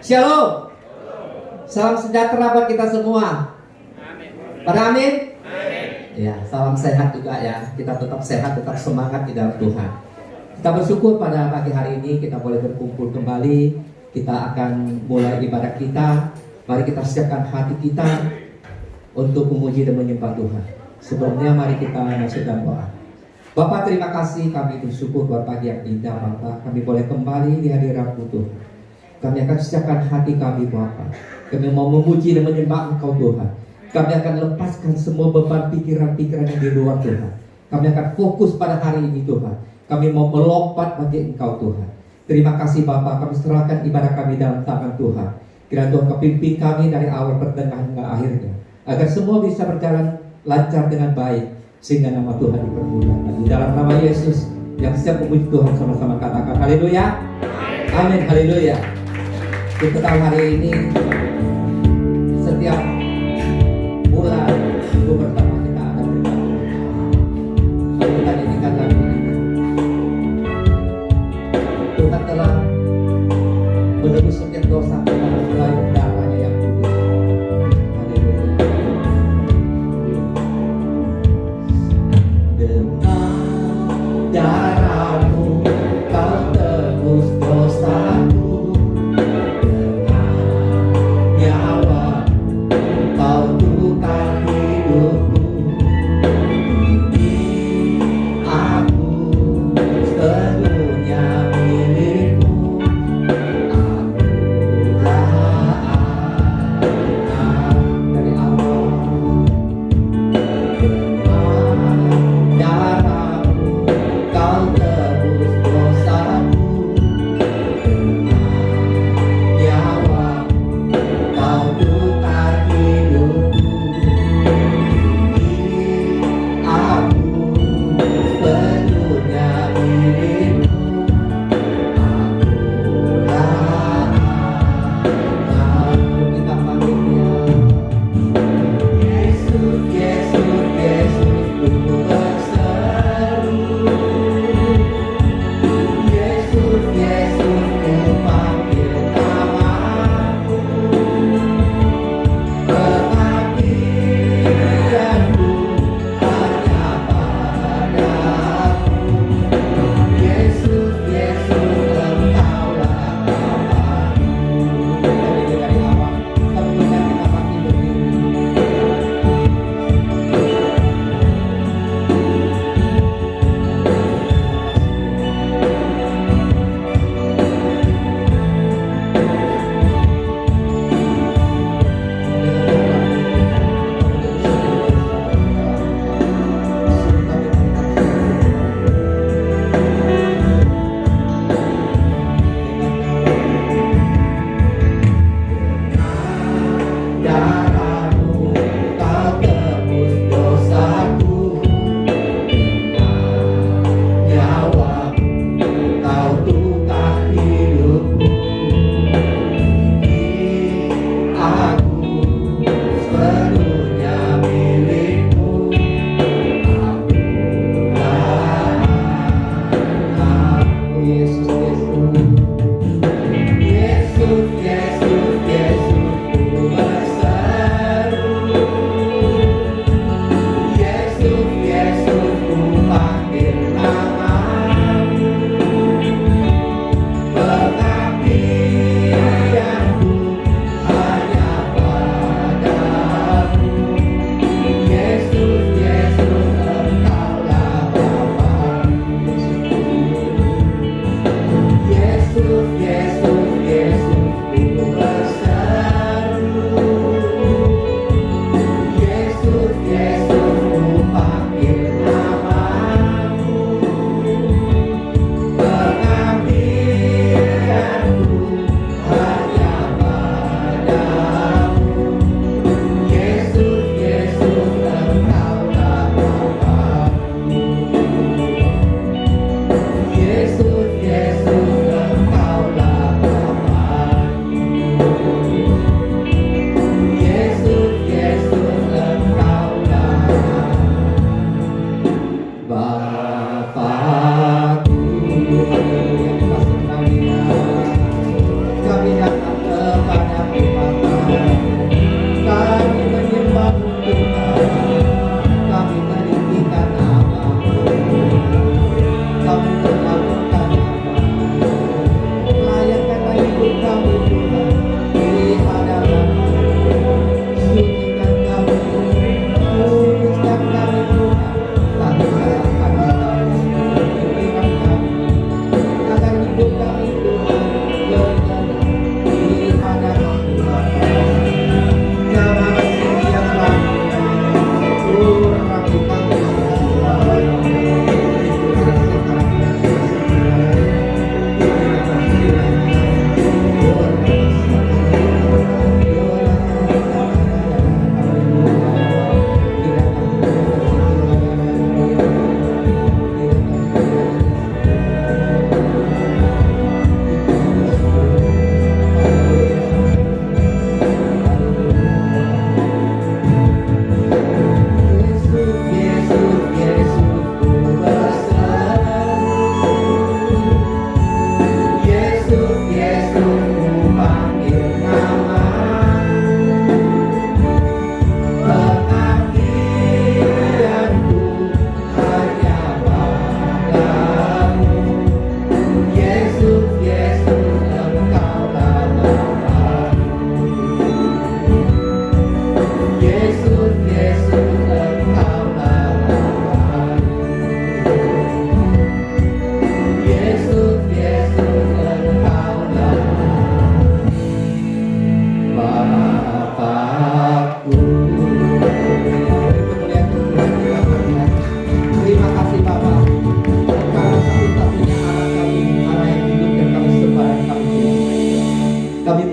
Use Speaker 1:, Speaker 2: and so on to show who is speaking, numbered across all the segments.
Speaker 1: Shalom. Salam sejahtera buat kita semua. Pada amin. Ya, salam sehat juga ya. Kita tetap sehat, tetap semangat di dalam Tuhan. Kita bersyukur pada pagi hari ini kita boleh berkumpul kembali. Kita akan mulai ibadah kita. Mari kita siapkan hati kita untuk memuji dan menyembah Tuhan. Sebelumnya mari kita masuk dalam doa. Bapak, terima kasih, kami bersyukur buat pagi yang indah Bapak. Kami boleh kembali di hadirat-Mu Tuhan. Kami akan siapkan hati kami Bapa. Kami mau memuji dan menyembah Engkau Tuhan. Kami akan lepaskan semua beban pikiran-pikiran yang di luar Tuhan. Kami akan fokus pada hari ini Tuhan. Kami mau melompat bagi Engkau Tuhan. Terima kasih Bapa, kami serahkan ibadah kami dalam tangan Tuhan. Kiranya Tuhan kepimpin kami dari awal pertengahan hingga akhirnya, agar semua bisa berjalan lancar dengan baik, sehingga nama Tuhan dipermuliakan. Di dalam nama Yesus yang siap memuji Tuhan, sama-sama katakan haleluya. Amin, haleluya. Kita tahu hari ini setiap bulan minggu pertama kita ada berdoa. Kalau tadi ini kan lagu ini, Tuhan telah menebus setiap dosa kita melalui darahnya yang kudus. Haleluya. Dengan darahmu kau tebus dosaku.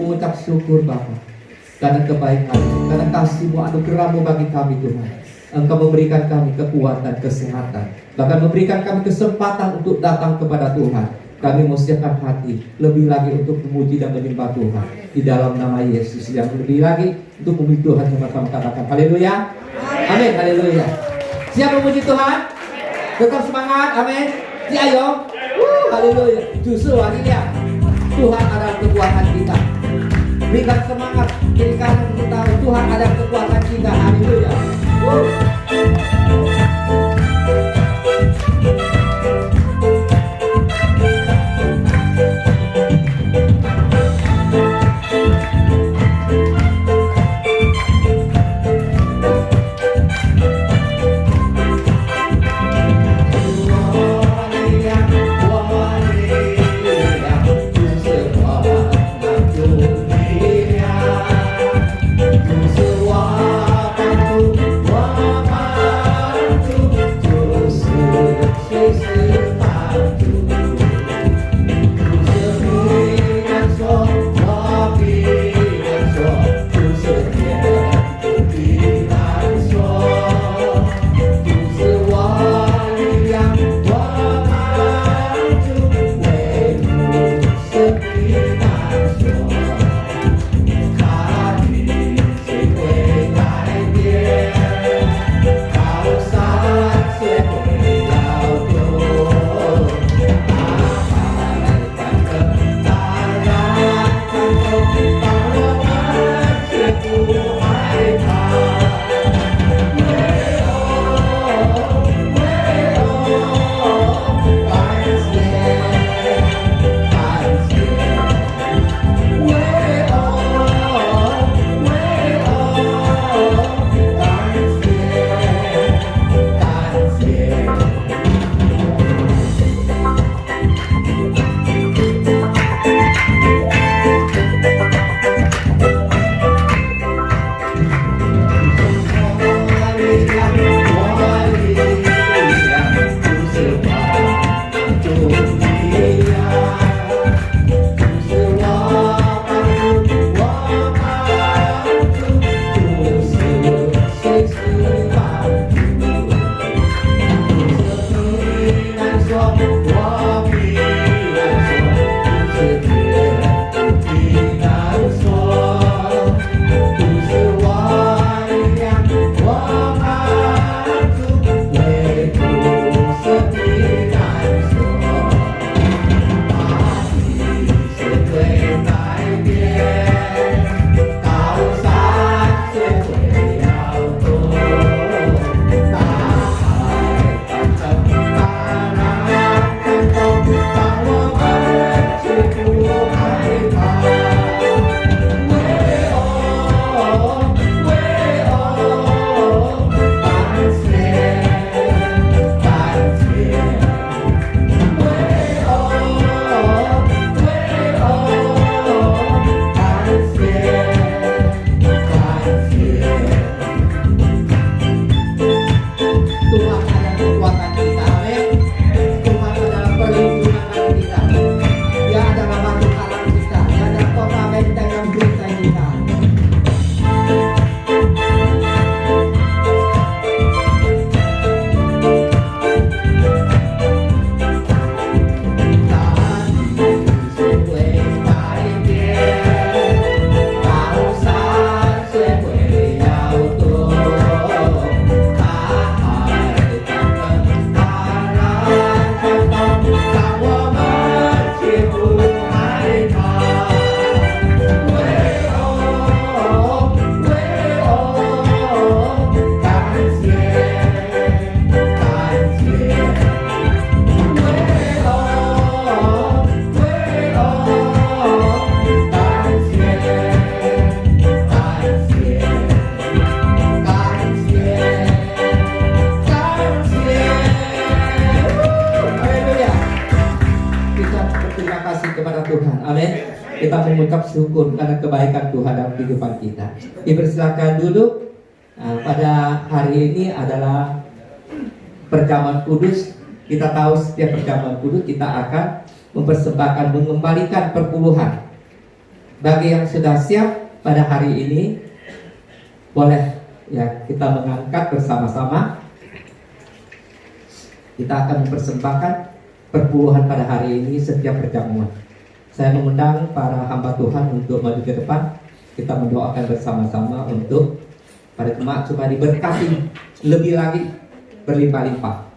Speaker 1: mengucap syukur Bapa, karena kebaikan, karena kasih-Mu, anugerah-Mu bagi kami Tuhan. Engkau memberikan kami kekuatan, kesehatan, bahkan memberikan kami kesempatan untuk datang kepada Tuhan. Kami mau siapkan hati lebih lagi untuk memuji dan menyembah Tuhan di dalam nama Yesus. Yang lebih lagi untuk memuji Tuhan, sama-sama katakan haleluya. Amin, haleluya. Siap memuji Tuhan? Tetap semangat, amin. Si ayo, haleluya. Justru hari ini Tuhan adalah kekuatan kita. Berikan semangat, berikan kita Tuhan adalah kekuatan kita. Haleluya. Kita mengucap syukur karena kebaikan Tuhan dalam kehidupan kita. Dipersilakan duduk. Pada hari ini adalah perjamuan kudus. Kita tahu setiap perjamuan kudus kita akan mempersembahkan, mengembalikan perpuluhan Bagi yang sudah siap pada hari ini, boleh ya kita mengangkat bersama-sama. Kita akan mempersembahkan perpuluhan pada hari ini setiap perjamuan. Saya mengundang para hamba Tuhan untuk maju ke depan. Kita mendoakan bersama-sama untuk para jemaat supaya diberkati lebih lagi, berlimpah-limpah.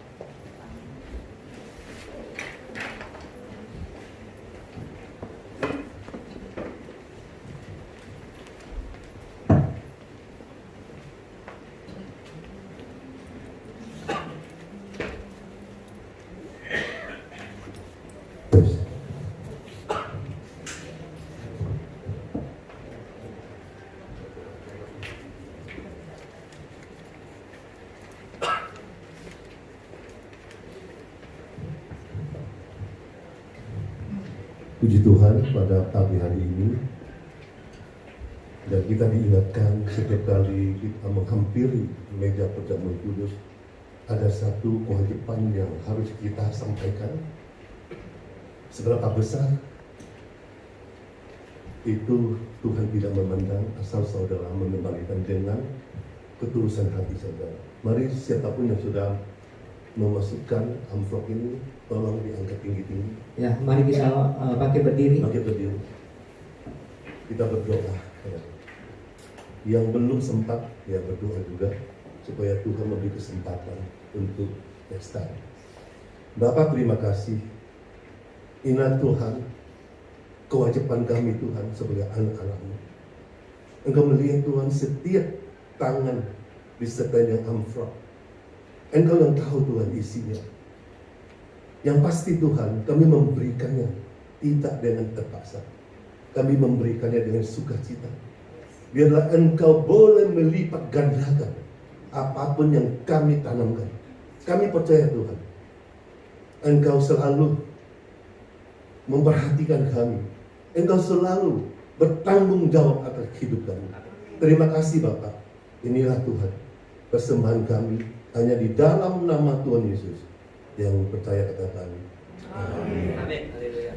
Speaker 2: Puji Tuhan pada pagi hari ini, dan kita diingatkan setiap kali kita menghampiri meja perjamuan kudus, ada satu kewajiban yang harus kita sampaikan. Seberapa besar itu Tuhan tidak memandang, asal saudara mengembalikan dengan ketulusan hati saudara. Mari siapapun yang sudah memasukkan amplop ini, tolong diangkat tinggi-tinggi.
Speaker 1: Ya, mari kita pakai berdiri.
Speaker 2: Pakai berdiri. Kita berdoa. Ya. Yang belum sempat, ya berdoa juga supaya Tuhan memberi kesempatan untuk next time. Bapak, terima kasih. Ingat Tuhan, kewajiban kami Tuhan sebagai anak-anak-Mu. Engkau melihat Tuhan setiap tangan disertai dengan amplop. Engkau yang tahu Tuhan isinya. Yang pasti Tuhan, kami memberikannya tidak dengan terpaksa. Kami memberikannya dengan sukacita. Biarlah Engkau boleh melipat gandakan apapun yang kami tanamkan. Kami percaya Tuhan, Engkau selalu memperhatikan kami. Engkau selalu bertanggung jawab atas hidup kami. Terima kasih Bapak. Inilah Tuhan, persembahan kami hanya di dalam nama Tuhan Yesus yang percaya kepada kami.
Speaker 1: Amin. Haleluya.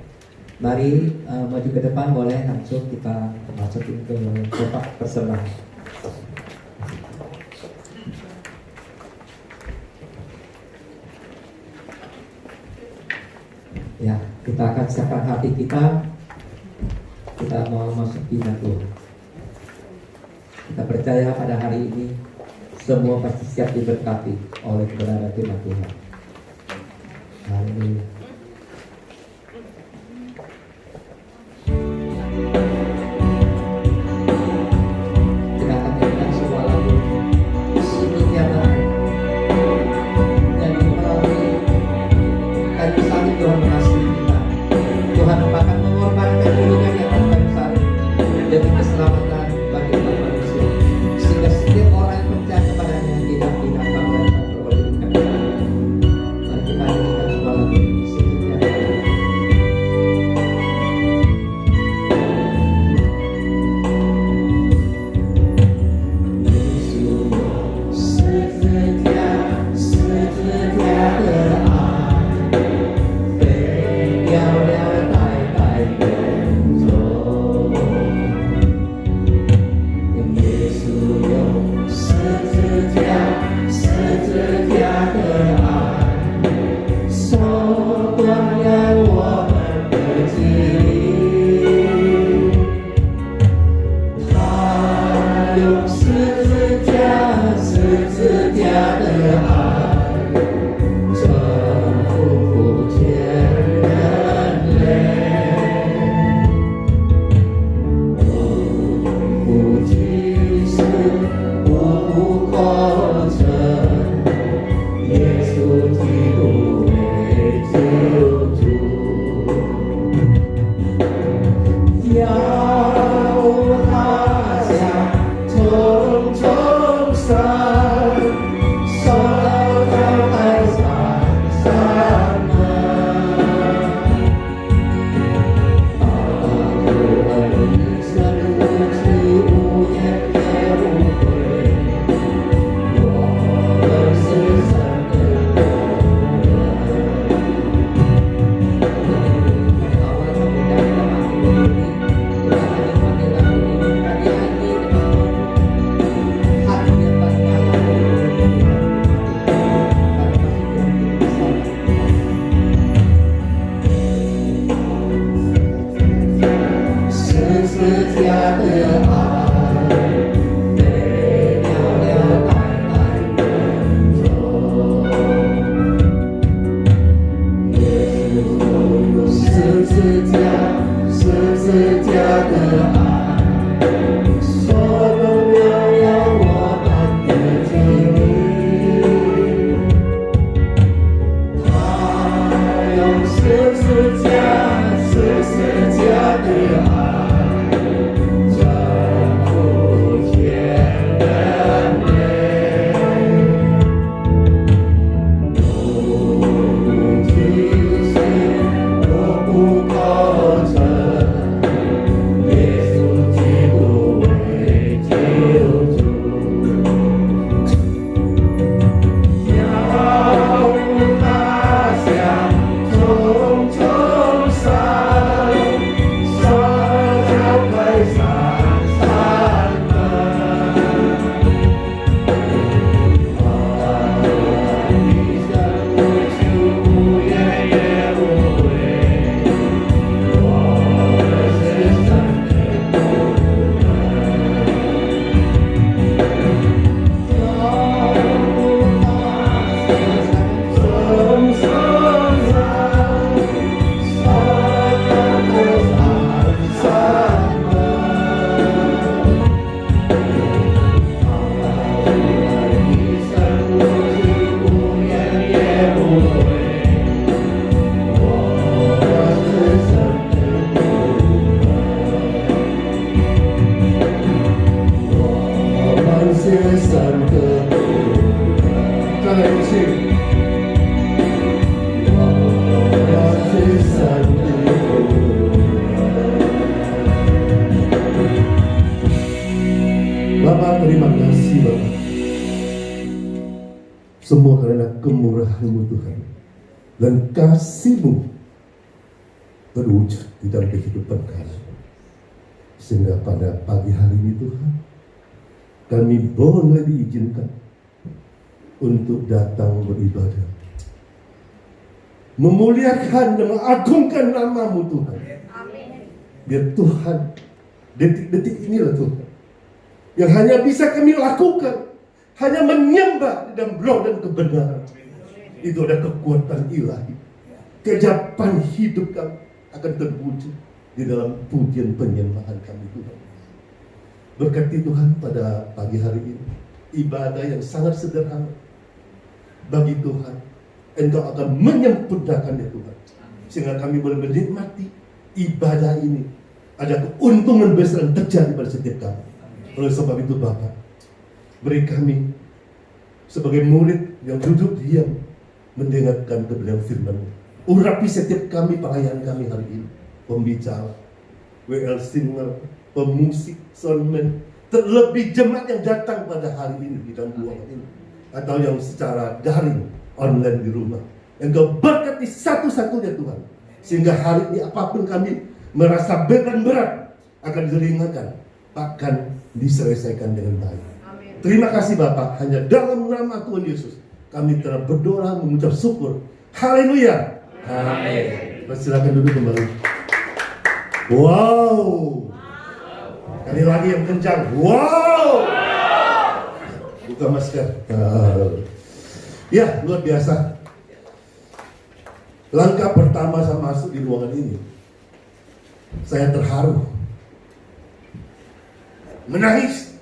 Speaker 1: Mari maju ke depan, boleh langsung kita masukin ke kotak persembahan. Ya, kita akan siapkan hati kita. Kita mau masukin Tuhan. Kita percaya pada hari ini semua pasti siap diberkati oleh kebenaran firman Tuhan. Haleluya. Kita akan menyanyikan sebuah lagu Sungguh Tiada yang melalui kayu salib Tuhan mengasihi kita. Tuhan akan mengorbankan dirinya di atas kayu salib demi keselamatan bagi umat manusia, sehingga setiap orang yang percaya kepadanya tidak akan melakukan perbuatan. Mari kita nyanyikan sebuah lagu Sungguh Tiada. Hãy subscribe cho kênh Ghiền Mì Gõ để không bỏ lỡ
Speaker 2: Bapak, terima kasih Bapak. Semua karena kemurahan-Mu Tuhan, dan kasih-Mu berwujud di dalam kehidupan kami. Sehingga pada pagi hari ini Tuhan, kami boleh diizinkan untuk datang beribadah, memuliakan dan mengagungkan nama-Mu Tuhan. Biar Tuhan, detik-detik inilah Tuhan yang hanya bisa kami lakukan, hanya menyembah dalam roh dan kebenaran. Itu ada kekuatan ilahi. Kejapan hidup kami akan terwujud di dalam pujian penyembahan kami Tuhan. Berkati Tuhan pada pagi hari ini, ibadah yang sangat sederhana bagi Tuhan. Engkau akan menyempurnakannya Tuhan, sehingga kami boleh menikmati ibadah ini. Ada keuntungan besar yang terjadi pada setiap kami. Oleh sebab itu Bapa, beri kami sebagai murid yang duduk diam mendengarkan kebenaran firman-Mu. Urapi setiap kami, pelayan kami hari ini, pembicara, WL singer, pemusik, soundman, terlebih jemaat yang datang pada hari ini di dalam ruangan ini, atau yang secara daring, online di rumah. Engkau berkati satu-satunya Tuhan, sehingga hari ini apapun kami merasa beban berat akan diringankan, bahkan diselesaikan dengan baik. Amin. Terima kasih Bapak, hanya dalam nama Tuhan Yesus kami telah berdoa mengucap syukur. Haleluya. Amin. Silakan duduk kembali. Wow. Kali lagi yang kencang. Wow. Buka masker. Ya, luar biasa. Langkah pertama saya masuk di ruangan ini, saya terharu, menangis.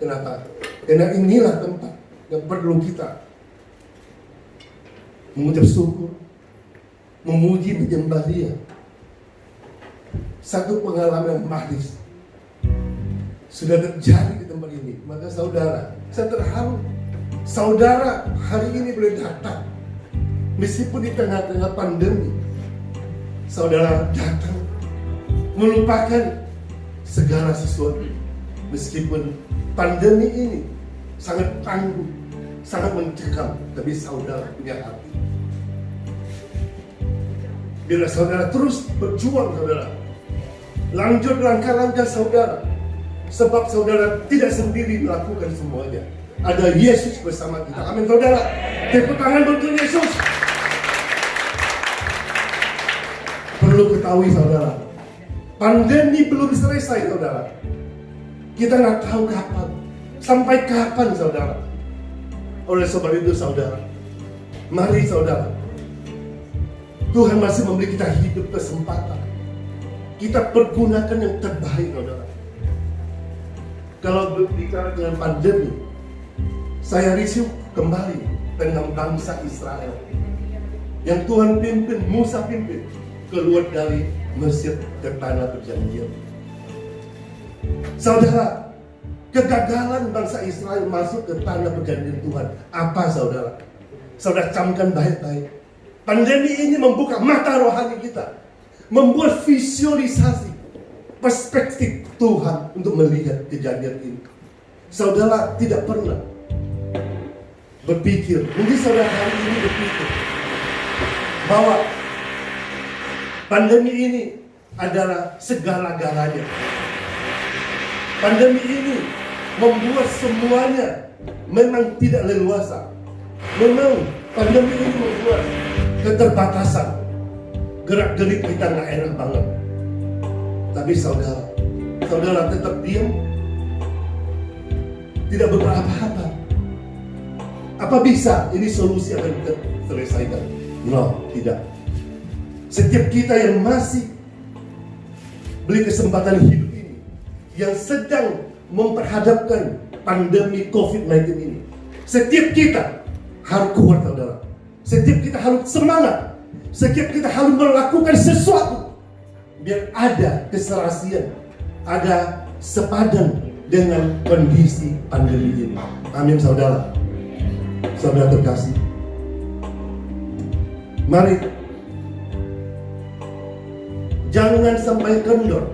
Speaker 2: Kenapa? Karena inilah tempat yang perlu kita mengucap syukur, memuji, menyembah Dia. Satu pengalaman manis sudah terjadi di tempat ini. Maka saudara, saya terharu. Saudara hari ini boleh datang, meskipun di tengah-tengah pandemi. Saudara datang melupakan segala sesuatu. Meskipun pandemi ini sangat tangguh, sangat mencekam, tapi saudara punya hati. Bila saudara terus berjuang, saudara lanjut langkah-langkah saudara, sebab saudara tidak sendiri melakukan semuanya. Ada Yesus bersama kita. Amin saudara. Tepuk tangan untuk Yesus. Perlu ketahui saudara, Pandemi belum selesai, saudara. Kita nggak tahu kapan, sampai kapan, saudara. Oleh sebab itu, saudara, mari saudara, Tuhan masih memberi kita hidup kesempatan. Kita pergunakan yang terbaik, saudara. Kalau berbicara dengan pandemi, saya risau kembali tentang bangsa Israel yang Tuhan pimpin, Musa pimpin keluar dari Mesir ke tanah perjanjian. Saudara, kegagalan bangsa Israel masuk ke tanah perjanjian Tuhan apa, saudara? Saudara camkan baik-baik. Pandemi ini membuka mata rohani kita, membuat visualisasi perspektif Tuhan untuk melihat kejadian ini. Saudara tidak pernah berpikir, mungkin saudara hari ini berpikir bahwa pandemi ini adalah segala-galanya. Pandemi ini membuat semuanya memang tidak leluasa. Memang pandemi ini membuat keterbatasan. Gerak-gerik kita nggak enak banget. Tapi saudara tetap diam, tidak berbuat apa-apa. Apa bisa ini solusi akan kita selesaikan? No, tidak. Setiap kita yang masih beri kesempatan hidup ini, yang sedang memperhadapkan pandemi COVID-19 ini, setiap kita harus kuat, saudara. Setiap kita harus semangat. Setiap kita harus melakukan sesuatu biar ada keserasian, ada sepadan dengan kondisi pandemi ini. Amin, saudara. Saudara terkasih, mari jangan sampai kendor,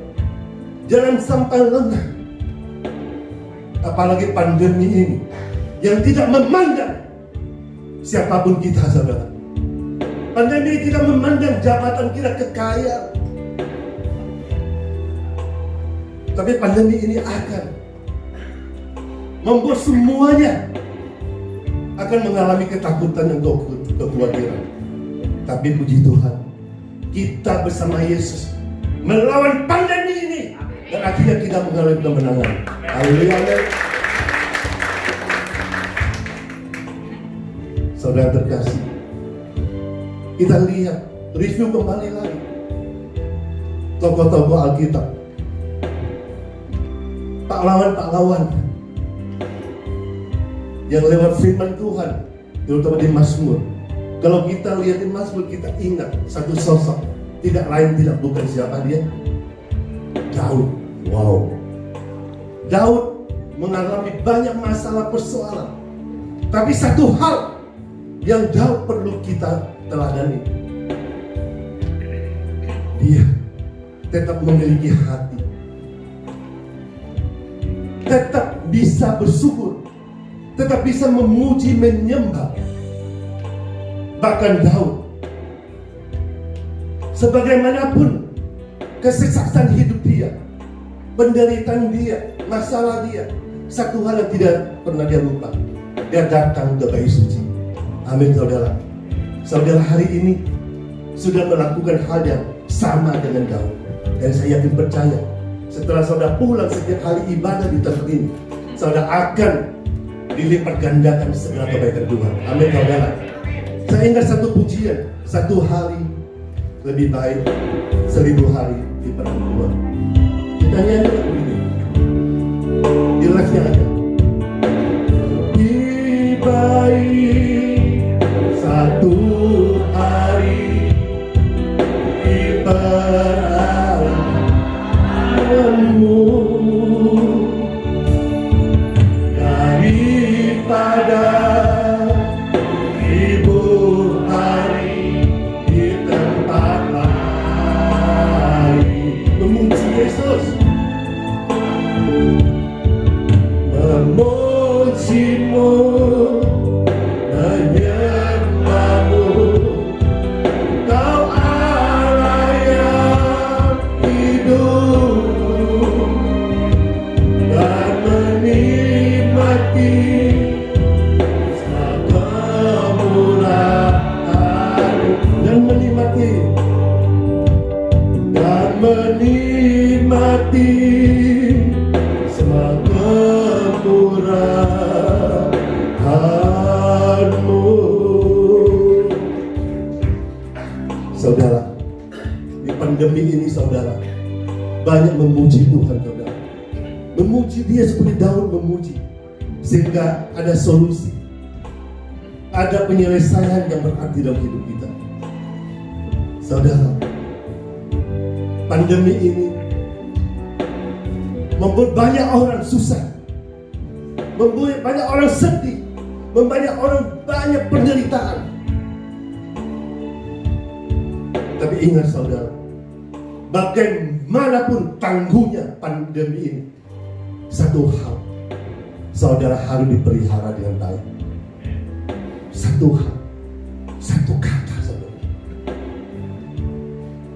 Speaker 2: jangan sampai lengah. Apalagi pandemi ini yang tidak memandang siapapun kita, saudara. Pandemi ini tidak memandang jabatan kita, kekayaan. Tapi pandemi ini akan membuat semuanya akan mengalami ketakutan dan kekhawatiran. Tapi puji Tuhan, kita bersama Yesus melawan pandemi ini dan akhirnya kita mengalami kemenangan. Haleluya. Saudara terkasih, kita lihat, review kembali lagi tokoh-tokoh Alkitab, pahlawan-pahlawan yang lewat firman Tuhan, terutama di Mazmur. Kalau kita lihat di Mazmur, kita ingat satu sosok, tidak lain tidak bukan siapa dia? Daud. Wow. Daud mengalami banyak masalah persoalan, tapi satu hal yang Daud perlu kita teladani, dia tetap memiliki hati, tetap bisa bersyukur, tetap bisa memuji, menyembah. Bahkan Daud, sebagaimanapun kesuksesan hidup dia, penderitaan dia, masalah dia, satu hal yang tidak pernah dia lupa, dia datang ke bait suci. Amin, saudara. Saudara hari ini sudah melakukan hal yang sama dengan Daud, dan saya yakin percaya setelah saudara pulang setiap kali ibadah di tempat ini, saudara akan dilipat gandakan segala kebaikan Tuhan. Amin, saudara. Saya ingat satu pujian, satu hari lebih baik 1000 hari di padang Tuhan. Kita nyanyi lagu ini di live-nya ada. Lebih baik satu hari di padamu daripada 1000 hari di tempat lain. Memuji Yesus, memujimu, menyembahmu, Kau Allah yang hidup, dan menikmati dan menikmati banyak memuji Tuhan, saudara. Memuji Dia seperti Daud memuji, sehingga ada solusi, ada penyelesaian yang berarti dalam hidup kita. Saudara, pandemi ini membuat banyak orang susah, membuat banyak orang sedih, membuat banyak penderitaan. Tapi ingat saudara, bagaimanapun tangguhnya pandemi ini, satu hal, saudara harus dipelihara dengan baik. Satu hal, satu kata saudara.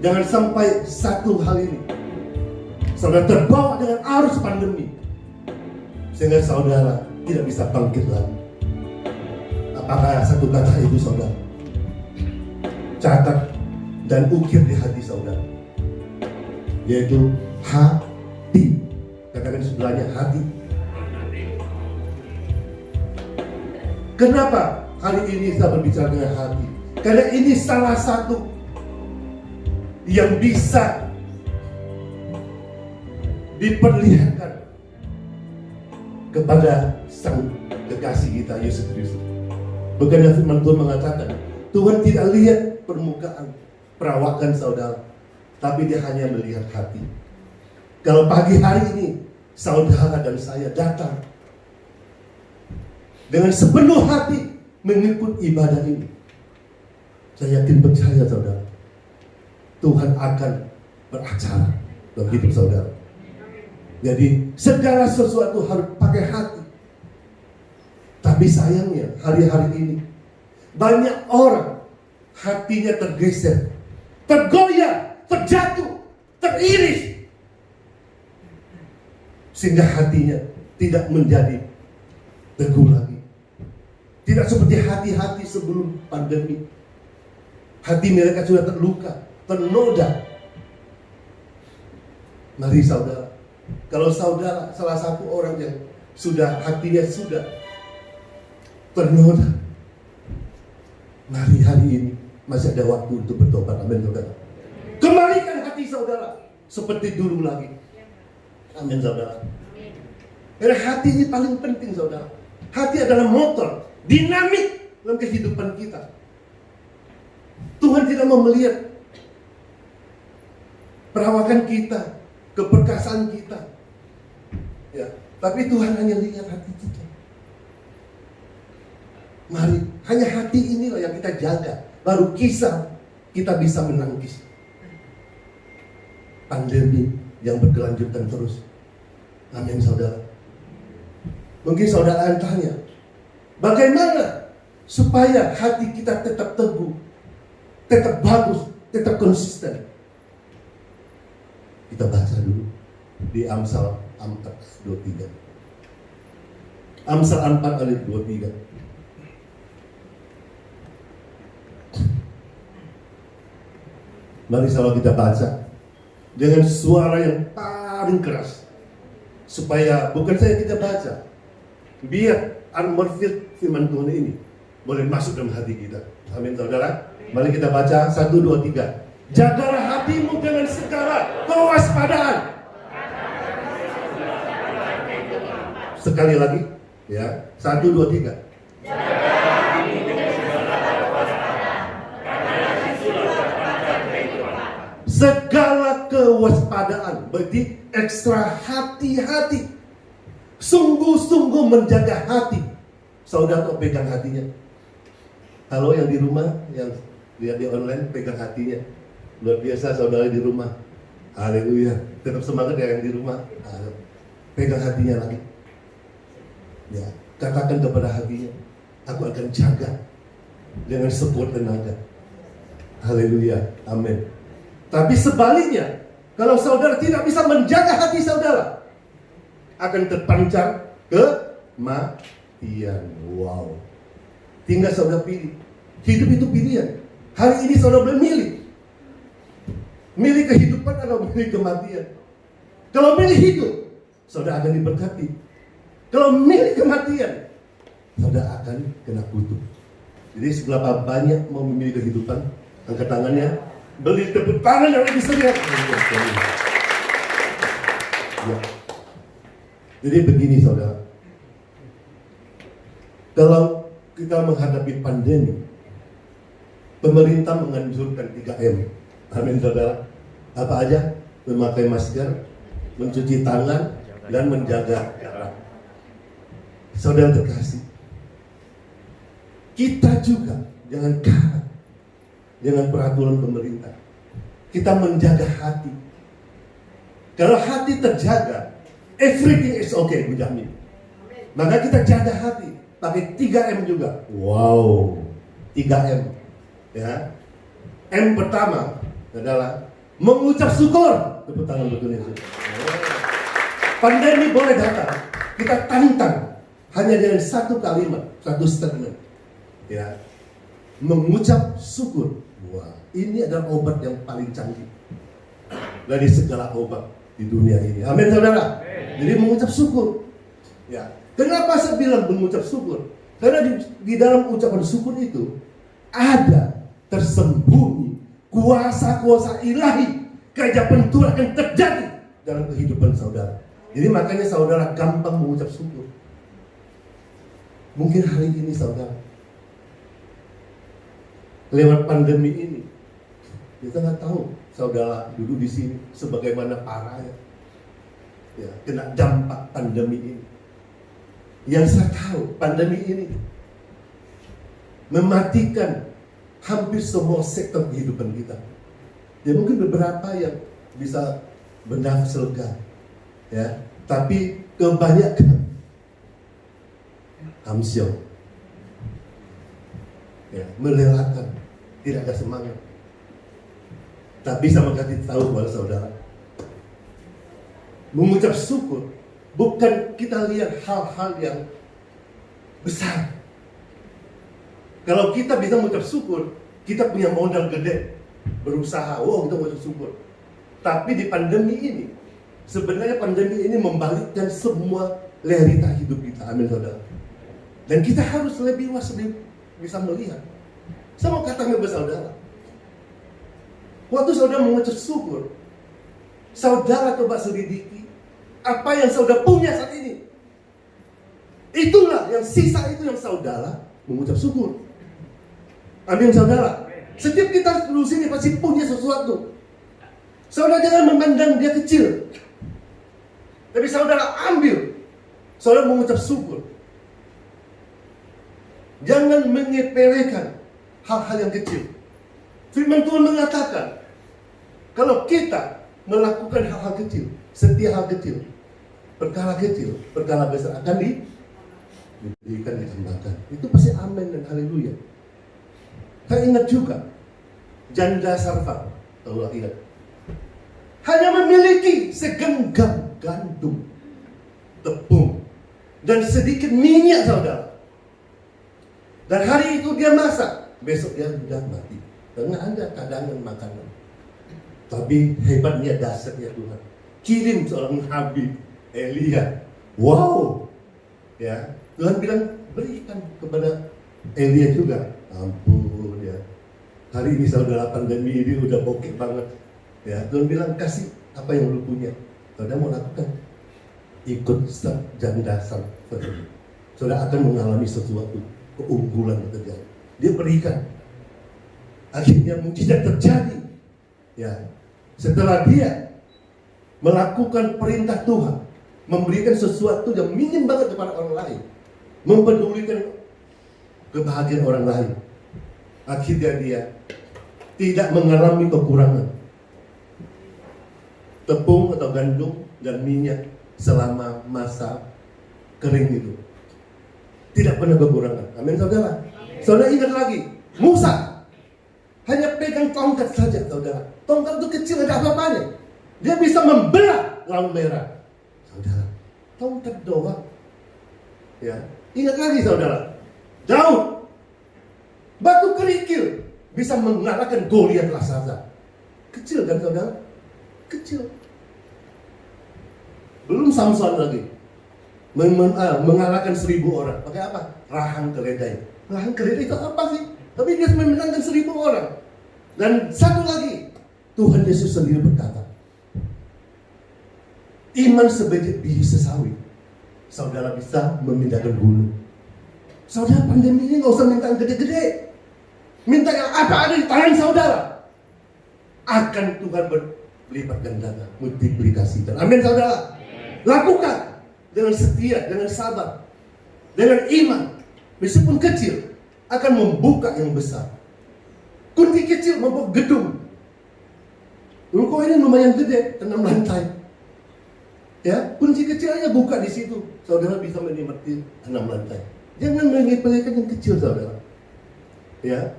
Speaker 2: Jangan sampai satu hal ini saudara terbawa dengan arus pandemi, sehingga saudara tidak bisa bangkit lagi. Apakah satu kata itu saudara? Catat dan ukir di hati saudara, yaitu hati. Katakan sebelahnya, hati. Kenapa hari ini saya berbicara dengan hati? Karena ini salah satu yang bisa diperlihatkan kepada Sang Kekasih kita, Yesus Kristus. Bukannya firman Tuhan mengatakan, Tuhan tidak lihat permukaan, perawakan saudara, tapi Dia hanya melihat hati. Kalau pagi hari ini saudara dan saya datang dengan sepenuh hati mengikut ibadah ini, saya yakin percaya saudara, Tuhan akan beracara dalam hidup saudara. Jadi segala sesuatu harus pakai hati. Tapi sayangnya hari-hari ini banyak orang hatinya tergeser, tergoyah, terjatuh, teriris, sehingga hatinya tidak menjadi teguh lagi. Tidak seperti hati-hati sebelum pandemi. Hati mereka sudah terluka, ternoda. Mari saudara, kalau saudara salah satu orang yang sudah hatinya sudah ternoda, mari hari ini masih ada waktu untuk bertobat. Amin saudara. Kembalikan hati saudara seperti dulu lagi. Amin saudara. Karena hati ini paling penting saudara. Hati adalah motor dinamik dalam kehidupan kita. Tuhan tidak mau melihat perawakan kita, keperkasaan kita, ya, tapi Tuhan hanya lihat hati kita. Mari, hanya hati inilah yang kita jaga, baru kisah kita bisa menangkis pandemi yang berkelanjutan terus. Amin saudara. Mungkin saudara tanya, bagaimana supaya hati kita tetap teguh, tetap bagus, tetap konsisten? Kita baca dulu di Amsal 4:23. Amsal 4 ayat 23. Mari sama kita baca dengan suara yang paling keras, supaya bukan saja kita baca, biar unmerfit firman Tuhan ini boleh masuk dalam hati kita. Amin saudara. Mari kita baca 1, 2, 3. Jagalah hatimu dengan segala kewaspadaan. Sekali lagi, ya. 1, 2, 3. Segala kewaspadaan, berarti ekstra hati-hati, sungguh-sungguh menjaga hati. Saudara tuh pegang hatinya. Kalau yang di rumah, yang lihat di online, pegang hatinya. Luar biasa saudara di rumah. Haleluya. Tetap semangat ya yang di rumah. Pegang hatinya lagi. Ya, katakan kepada hatinya, aku akan jaga dengan sekuat tenaga. Haleluya. Amin. Tapi sebaliknya, kalau saudara tidak bisa menjaga hati saudara, akan terpancar kematian. Wow. Tinggal saudara pilih. Hidup itu pilihan. Hari ini saudara boleh milih. Milih kehidupan atau milih kematian. Kalau milih hidup, saudara akan diberkati. Kalau milih kematian, saudara akan kena kutuk. Jadi seberapa banyak mau memilih kehidupan, angkat tangannya. Beli tepuk tangan yang lebih serius. Ya. Jadi begini saudara, kalau kita menghadapi pandemi, pemerintah menganjurkan 3M. Amin saudara. Apa aja? Memakai masker, mencuci tangan, dan menjaga jarak. Saudara terkasih, kita juga jangan kalah dengan peraturan pemerintah. Kita menjaga hati. Kalau hati terjaga, everything is okay, menjamin. Maka kita jaga hati, pakai 3M juga. Wow, 3M. Ya. M pertama adalah mengucap syukur. Tepuk tangan buat Indonesia. Pandemi boleh datang, kita tantang hanya dengan satu kalimat, satu statement. Ya, mengucap syukur. Wah, ini adalah obat yang paling canggih dari segala obat di dunia ini. Amin saudara. Jadi mengucap syukur. Ya, kenapa saya bilang mengucap syukur? Karena di dalam ucapan syukur itu ada tersembunyi kuasa-kuasa ilahi, keajaiban Tuhan yang terjadi dalam kehidupan saudara. Jadi makanya saudara gampang mengucap syukur. Mungkin hari ini saudara lewat pandemi ini, kita nggak tahu saudara duduk di sini sebagaimana parahnya, ya, kena dampak pandemi ini. Yang saya tahu pandemi ini mematikan hampir semua sektor kehidupan kita. Ya mungkin beberapa yang bisa bernafas lega, ya, tapi kebanyakan hamsyong, ya, melelahkan, tidak ada semangat. Tapi sama kasih tahu kepada saudara, mengucap syukur bukan kita lihat hal-hal yang besar. Kalau kita bisa mengucap syukur, kita punya modal gede, berusaha, wow, kita mengucap syukur. Tapi di pandemi ini, sebenarnya pandemi ini membalikkan semua realita hidup kita. Amin saudara. Dan kita harus lebih luas, lebih bisa melihat. Saya mau katakan kepada saudara, waktu saudara mengucap syukur, saudara coba selidiki apa yang saudara punya saat ini. Itulah yang sisa itu yang saudara mengucap syukur. Amin saudara. Setiap kita dulu sini pasti punya sesuatu. Saudara jangan memandang dia kecil, tapi saudara ambil, saudara mengucap syukur. Jangan menyepelekan hal-hal yang kecil. Firman Tuhan mengatakan, kalau kita melakukan hal-hal kecil, setiap hal kecil, perkara besar akan diberikan, ditambahkan. Itu pasti amin dan haleluya. Saya ingat juga janda Sarfat, tahu ingat? Hanya memiliki segenggam gandum, tepung, dan sedikit minyak saudara. Dan hari itu dia masak, besok dia sudah mati. Karena ada cadangan makanan. Tapi hebatnya dasarnya Tuhan. Kirim seorang nabi, Elia. Wow. Ya, Tuhan bilang berikan kepada Elia juga. Ampun ya. Hari ini saudara pandemi ini udah bokeh banget. Ya, Tuhan bilang kasih apa yang lu punya. Saudara mau lakukan, ikut janda Sarfat. Saudara akan mengalami sesuatu keunggulan yang terjadi. Dia berikan. Akhirnya mujizat terjadi. Ya, setelah dia melakukan perintah Tuhan, memberikan sesuatu yang minim banget kepada orang lain, mempedulikan kebahagiaan orang lain, akhirnya dia tidak mengalami kekurangan tepung atau gandum dan minyak selama masa kering itu. Tidak pernah kekurangan. Amin saudara. Saudara ingat lagi, Musa hanya pegang tongkat saja saudara. Tongkat itu kecil, ada apa-apanya. Dia bisa membelah laut merah. Saudara, tongkat doang. Ya, ingat lagi saudara. Daud, batu kerikil bisa mengalahkan Goliat raksasa. Kecil kan saudara? Kecil. Belum Samson lagi mengalahkan 1000 orang. Pakai apa? Rahang keledai. Rahang keledai itu apa sih? Tapi dia memenangkan 1000 orang. Dan satu lagi, Tuhan Yesus sendiri berkata, Iman sebiji biji sesawi, saudara bisa memindahkan gunung. Saudara, pandemi ini nggak usah minta yang gede-gede, minta yang apa ada di tangan saudara. Akan Tuhan berlipat gandakan, multiplikasikan. Amin saudara. Lakukan dengan setia, dengan sabar, dengan iman. Meskipun kecil akan membuka yang besar. Kunci kecil membuat gedung. Ruko ini lumayan gede, 6 lantai. Ya, kunci kecil aja buka di situ, saudara bisa menikmati 6 lantai. Jangan menyepelekan yang kecil, saudara. Ya,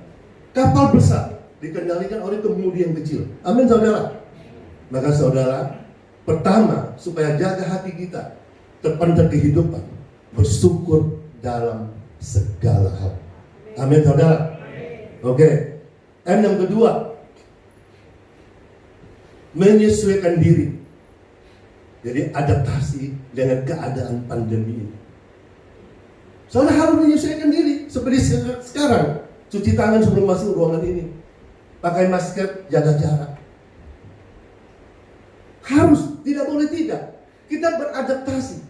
Speaker 2: kapal besar dikendalikan oleh kemudi yang kecil. Amin, saudara. Maka saudara, pertama supaya jaga hati kita terpanjang kehidupan, bersyukur dalam segala hal. Amin, saudara. Oke. Dan yang kedua, menyesuaikan diri. Jadi adaptasi dengan keadaan pandemi ini. Saudara harus menyesuaikan diri. Seperti sekarang, cuci tangan sebelum masuk ruangan ini, pakai masker, jaga jarak. Harus, tidak boleh tidak. Kita beradaptasi.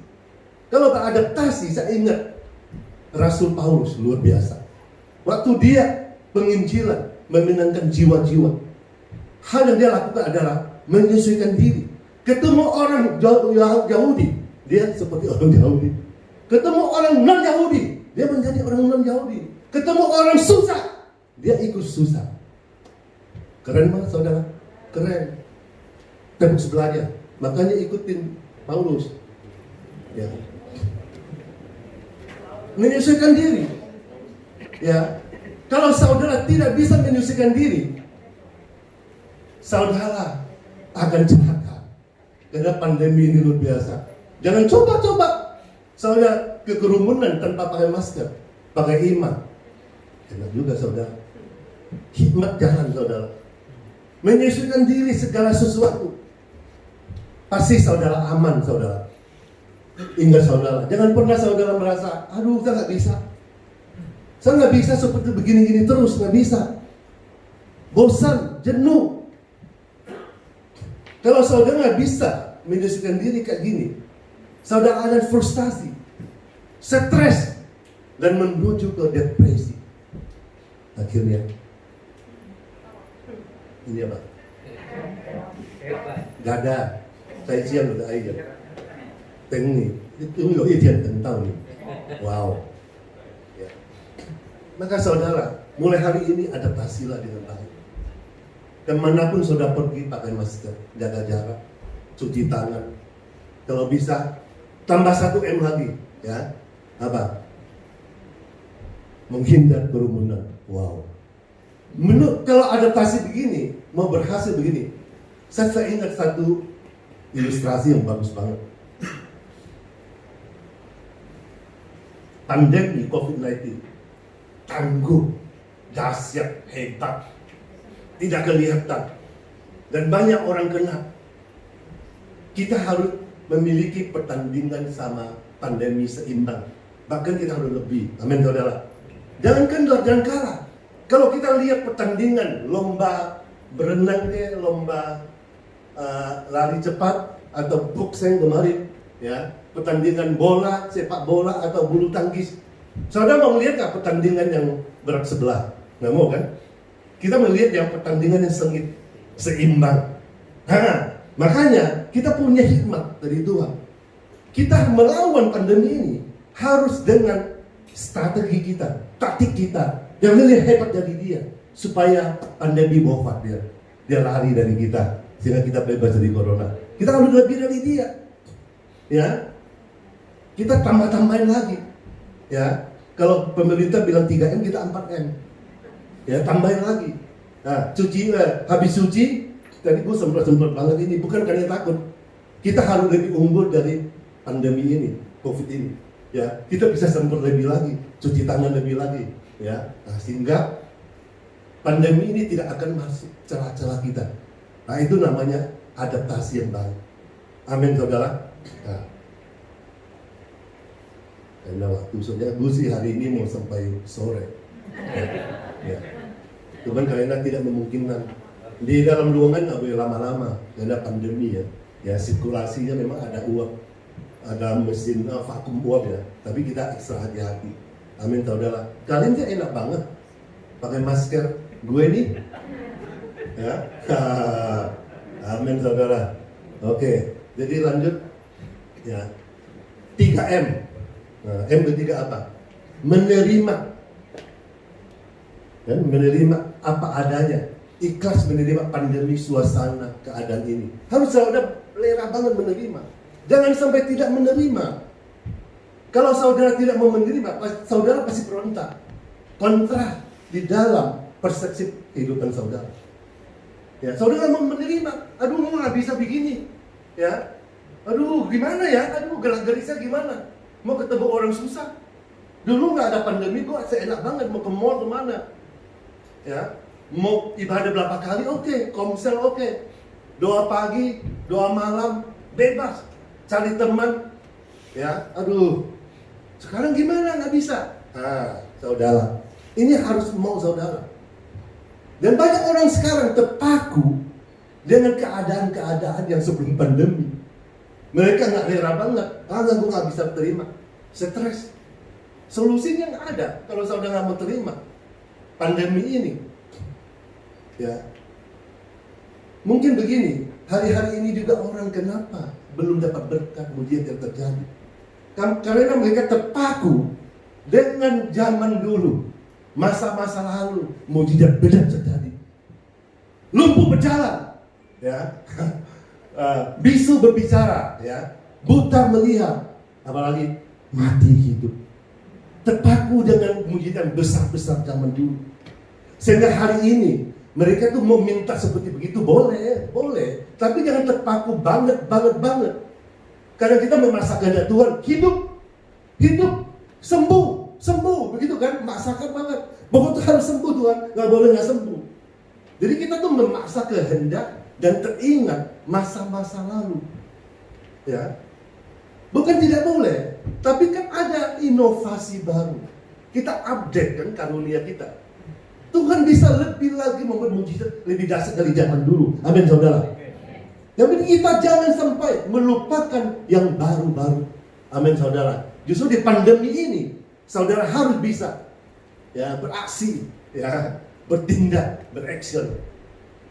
Speaker 2: Kalau beradaptasi, saya ingat Rasul Paulus luar biasa. Waktu dia penginjilan, memenangkan jiwa-jiwa, hal yang dia lakukan adalah menyesuaikan diri. Ketemu orang Yahudi, dia seperti orang Yahudi. Ketemu orang non-Yahudi, dia menjadi orang non-Yahudi. Ketemu orang susah, dia ikut susah. Keren banget saudara, keren. Tepuk sebelahnya, makanya ikutin Paulus. Ya. Menyesuaikan diri. Ya. Kalau saudara tidak bisa menyesuaikan diri, saudara akan celaka. Karena pandemi ini luar biasa. Jangan coba-coba saudara ke kerumunan tanpa pakai masker, pakai iman. Enak juga saudara. Hikmat jalan saudara. Menyesuaikan diri segala sesuatu. Pasti saudara aman saudara. Ingat saudara, jangan pernah saudara merasa, aduh saya nggak bisa. Saya nggak bisa seperti begini-gini terus, nggak bisa. Bosan, jenuh. Kalau saudara nggak bisa menyesuaikan diri kayak gini, saudara ada frustasi, stres, dan menuju ke depresi. Akhirnya, ini apa? Gak ada. Saya siang udah aja. Tengni, itu loh yang tentang nih. Wow. Ya. Maka saudara, mulai hari ini adaptasilah dengan baik. Kemanapun saudara pergi pakai masker, jaga jarak, cuci tangan. Kalau bisa tambah 1M lagi, ya. Apa? Menghindar kerumunan. Wow. Kalau adaptasi begini, mau berhasil begini, saya ingat satu ilustrasi yang bagus banget. Pandemi COVID-19 tangguh, dahsyat, hebat, tidak kelihatan, dan banyak orang kena. Kita harus memiliki pertandingan sama pandemi seimbang. Bahkan kita harus lebih. Amin saudara. Jangan kendor, jangan kalah. Kalau kita lihat pertandingan lomba berenang deh, lomba lari cepat atau boxing kemarin, ya, pertandingan bola, sepak bola atau bulu tangkis. Saudara mau melihat nggak pertandingan yang berat sebelah? Nggak mau kan? Kita melihat yang pertandingan yang sengit, seimbang. Nah, makanya kita punya hikmat dari Tuhan. Kita melawan pandemi ini harus dengan strategi kita, taktik kita yang lebih hebat dari dia, supaya pandemi wafat dia lari dari kita, sehingga kita bebas dari corona. Kita harus lebih dari dia, ya. Kita tambah-tambahin lagi, ya. Kalau pemerintah bilang 3M, kita 4M, ya, tambahin lagi. Nah, habis cuci, tadi gue semprot-semprot banget ini, bukan karena takut. Kita harus lebih unggul dari pandemi ini, COVID ini, ya. Kita bisa semprot lebih lagi, cuci tangan lebih lagi, ya. Nah, sehingga pandemi ini tidak akan masuk celah-celah kita. Nah, itu namanya adaptasi yang baik. Amin saudara. Nah, karena waktu saja gue sih hari ini mau sampai sore, ya. Cuman karena tidak memungkinkan di dalam ruangan nggak boleh lama-lama karena pandemi, ya. Ya sirkulasinya memang ada uap, ada mesin vakum uap ya, tapi kita ekstra hati-hati. Amin saudara. Kalian sih enak banget pakai masker gue nih, ya. Amin saudara. Oke, jadi lanjut ya. 3M. Nah, M ketiga apa? Menerima. Dan menerima apa adanya. Ikhlas menerima pandemi, suasana, keadaan ini. Harus saudara lera banget menerima. Jangan sampai tidak menerima. Kalau saudara tidak mau menerima, saudara pasti berontak. Kontra di dalam persepsi kehidupan saudara. Ya, saudara mau menerima. Aduh, nggak bisa begini. Ya, aduh, gimana ya? Aduh, gerak-geriknya gimana? Mau ketemu orang susah. Dulu nggak ada pandemi, kok seenak banget mau ke mall kemana? Ya, mau ibadah berapa kali? Oke, komsel oke. Doa pagi, doa malam, bebas. Cari teman. Ya, aduh. Sekarang gimana? Nggak bisa. Nah, saudara, ini harus mau saudara. Dan banyak orang sekarang terpaku dengan keadaan-keadaan yang sebelum pandemi. Mereka nggak rela banget. Gue nggak bisa terima. Stres. Solusinya nggak ada kalau saudara nggak mau terima pandemi ini. Ya, mungkin begini. Hari-hari ini juga orang kenapa belum dapat berkat mujizat yang terjadi? Karena mereka terpaku dengan zaman dulu, masa-masa lalu, mujizat benar terjadi. Lumpuh berjalan, ya, bisu berbicara, ya, buta melihat, apalagi mati hidup. Terpaku dengan mujizat besar-besar zaman dulu. Sehingga hari ini mereka tuh mau minta seperti begitu, boleh, tapi jangan terpaku banget. Karena kita memaksa kehendak Tuhan, hidup, sembuh, begitu kan? Maksakan banget. Bahwa tuh harus sembuh Tuhan, nggak boleh nggak sembuh. Jadi kita tuh memaksa kehendak dan teringat masa-masa lalu, ya. Bukan tidak boleh, tapi kan ada inovasi baru. Kita update kan karunia kita. Tuhan bisa lebih lagi membuat mujizat lebih dahsyat dari zaman dulu. Amin saudara. Yang penting kita jangan sampai melupakan yang baru-baru. Amin saudara. Justru di pandemi ini saudara harus bisa ya beraksi, ya bertindak, beraction,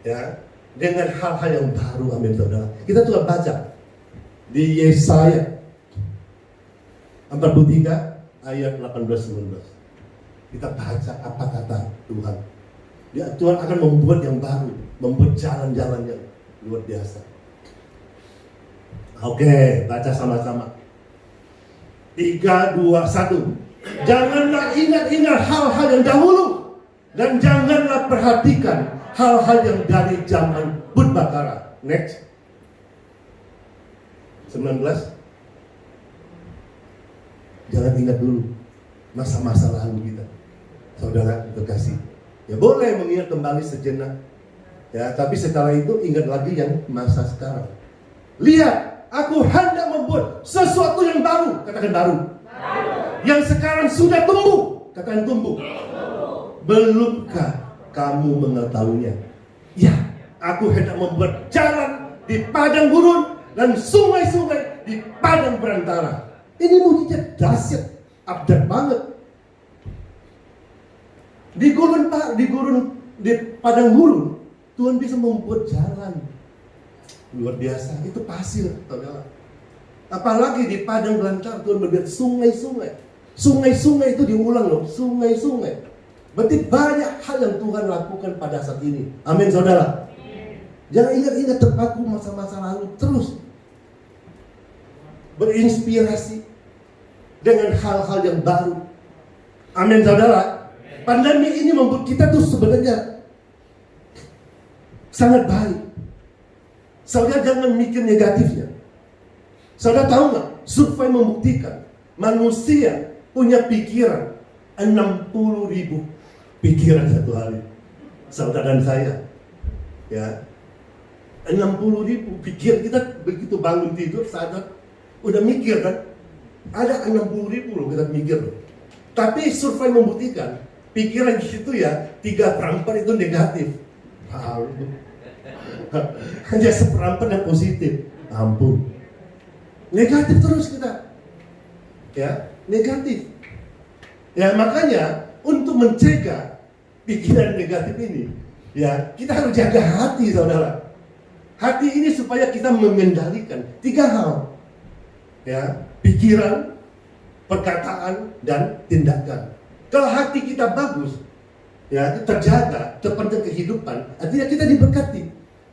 Speaker 2: ya dengan hal-hal yang baru. Amin saudara. Kita coba baca di Yesaya 43 ayat 18-19. Kita baca apa kata Tuhan. Ya, Tuhan akan membuat yang baru, membuat jalan-jalan yang luar biasa. Oke, baca sama-sama. 3, 2, 1. Janganlah ingat-ingat hal-hal yang dahulu, dan janganlah perhatikan hal-hal yang dari zaman Purba. Next. 19. Jangan ingat dulu masa-masa lalu kita, saudara terkasih. Ya boleh mengingat kembali sejenak, ya. Tapi setelah itu ingat lagi yang masa sekarang. Lihat, aku hendak membuat sesuatu yang baru. Katakan baru. Yang sekarang sudah tumbuh. Katakan tumbuh. Belumkah kamu mengetahuinya? Ya, aku hendak membuat jalan di padang gurun dan sungai-sungai di padang berantara. Ini mujizat dahsyat, update banget. Di padang gurun, Tuhan bisa membuat jalan. Luar biasa, itu pasir, saudara. Apalagi di padang belantara, Tuhan membuat sungai-sungai. Sungai-sungai itu diulang loh, sungai-sungai. Berarti banyak hal yang Tuhan lakukan pada saat ini. Amin, saudara. Jangan ingat-ingat terpaku masa-masa lalu, terus berinspirasi dengan hal-hal yang baru. Amin saudara. Pandemi ini membuat kita tuh sebenarnya sangat baik. Saudara jangan mikir negatifnya. Saudara tahu nggak? Survei membuktikan manusia punya pikiran 60.000 pikiran satu hari. Saudara dan saya, ya 60.000 pikiran. Kita begitu bangun tidur sadar udah mikir kan, ada 60.000 loh kita mikir loh. Tapi survei membuktikan pikiran gitu ya 3/4 itu negatif. Hanya 1/4 yang positif. ampun. Negatif terus kita. Ya, negatif. Ya, makanya untuk mencegah pikiran negatif ini, ya, kita harus jaga hati, saudara. Hati ini supaya kita mengendalikan 3 hal. Ya, pikiran, perkataan, dan tindakan. Kalau hati kita bagus, ya, terjaga, terpanjang kehidupan, artinya kita diberkati.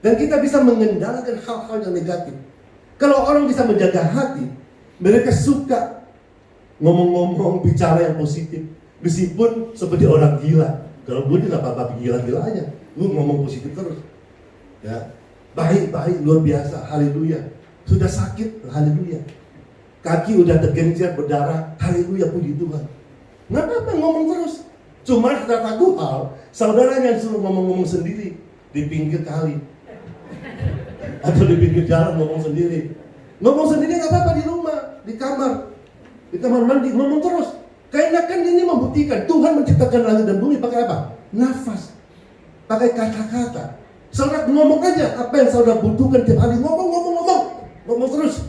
Speaker 2: Dan kita bisa mengendalikan hal-hal yang negatif. Kalau orang bisa menjaga hati, mereka suka ngomong-ngomong, bicara yang positif. Meskipun seperti orang gila. Kalau gue tidak apa-apa gila-gila aja. Gue ngomong positif terus. Ya, baik-baik, luar biasa, haleluya. Sudah sakit, haleluya. Kaki udah tergencet, berdarah, haleluya, puji Tuhan. Nggak apa-apa, ngomong terus. Cuma satu hal, saudara yang suruh ngomong-ngomong sendiri di pinggir kali atau di pinggir jalan ngomong sendiri. Ngomong sendiri nggak apa-apa di rumah, di kamar mandi, ngomong terus. Karena kan ini membuktikan Tuhan menciptakan langit dan bumi pakai apa? Nafas, pakai kata-kata. Saudara ngomong aja apa yang saudara butuhkan tiap hari, ngomong terus.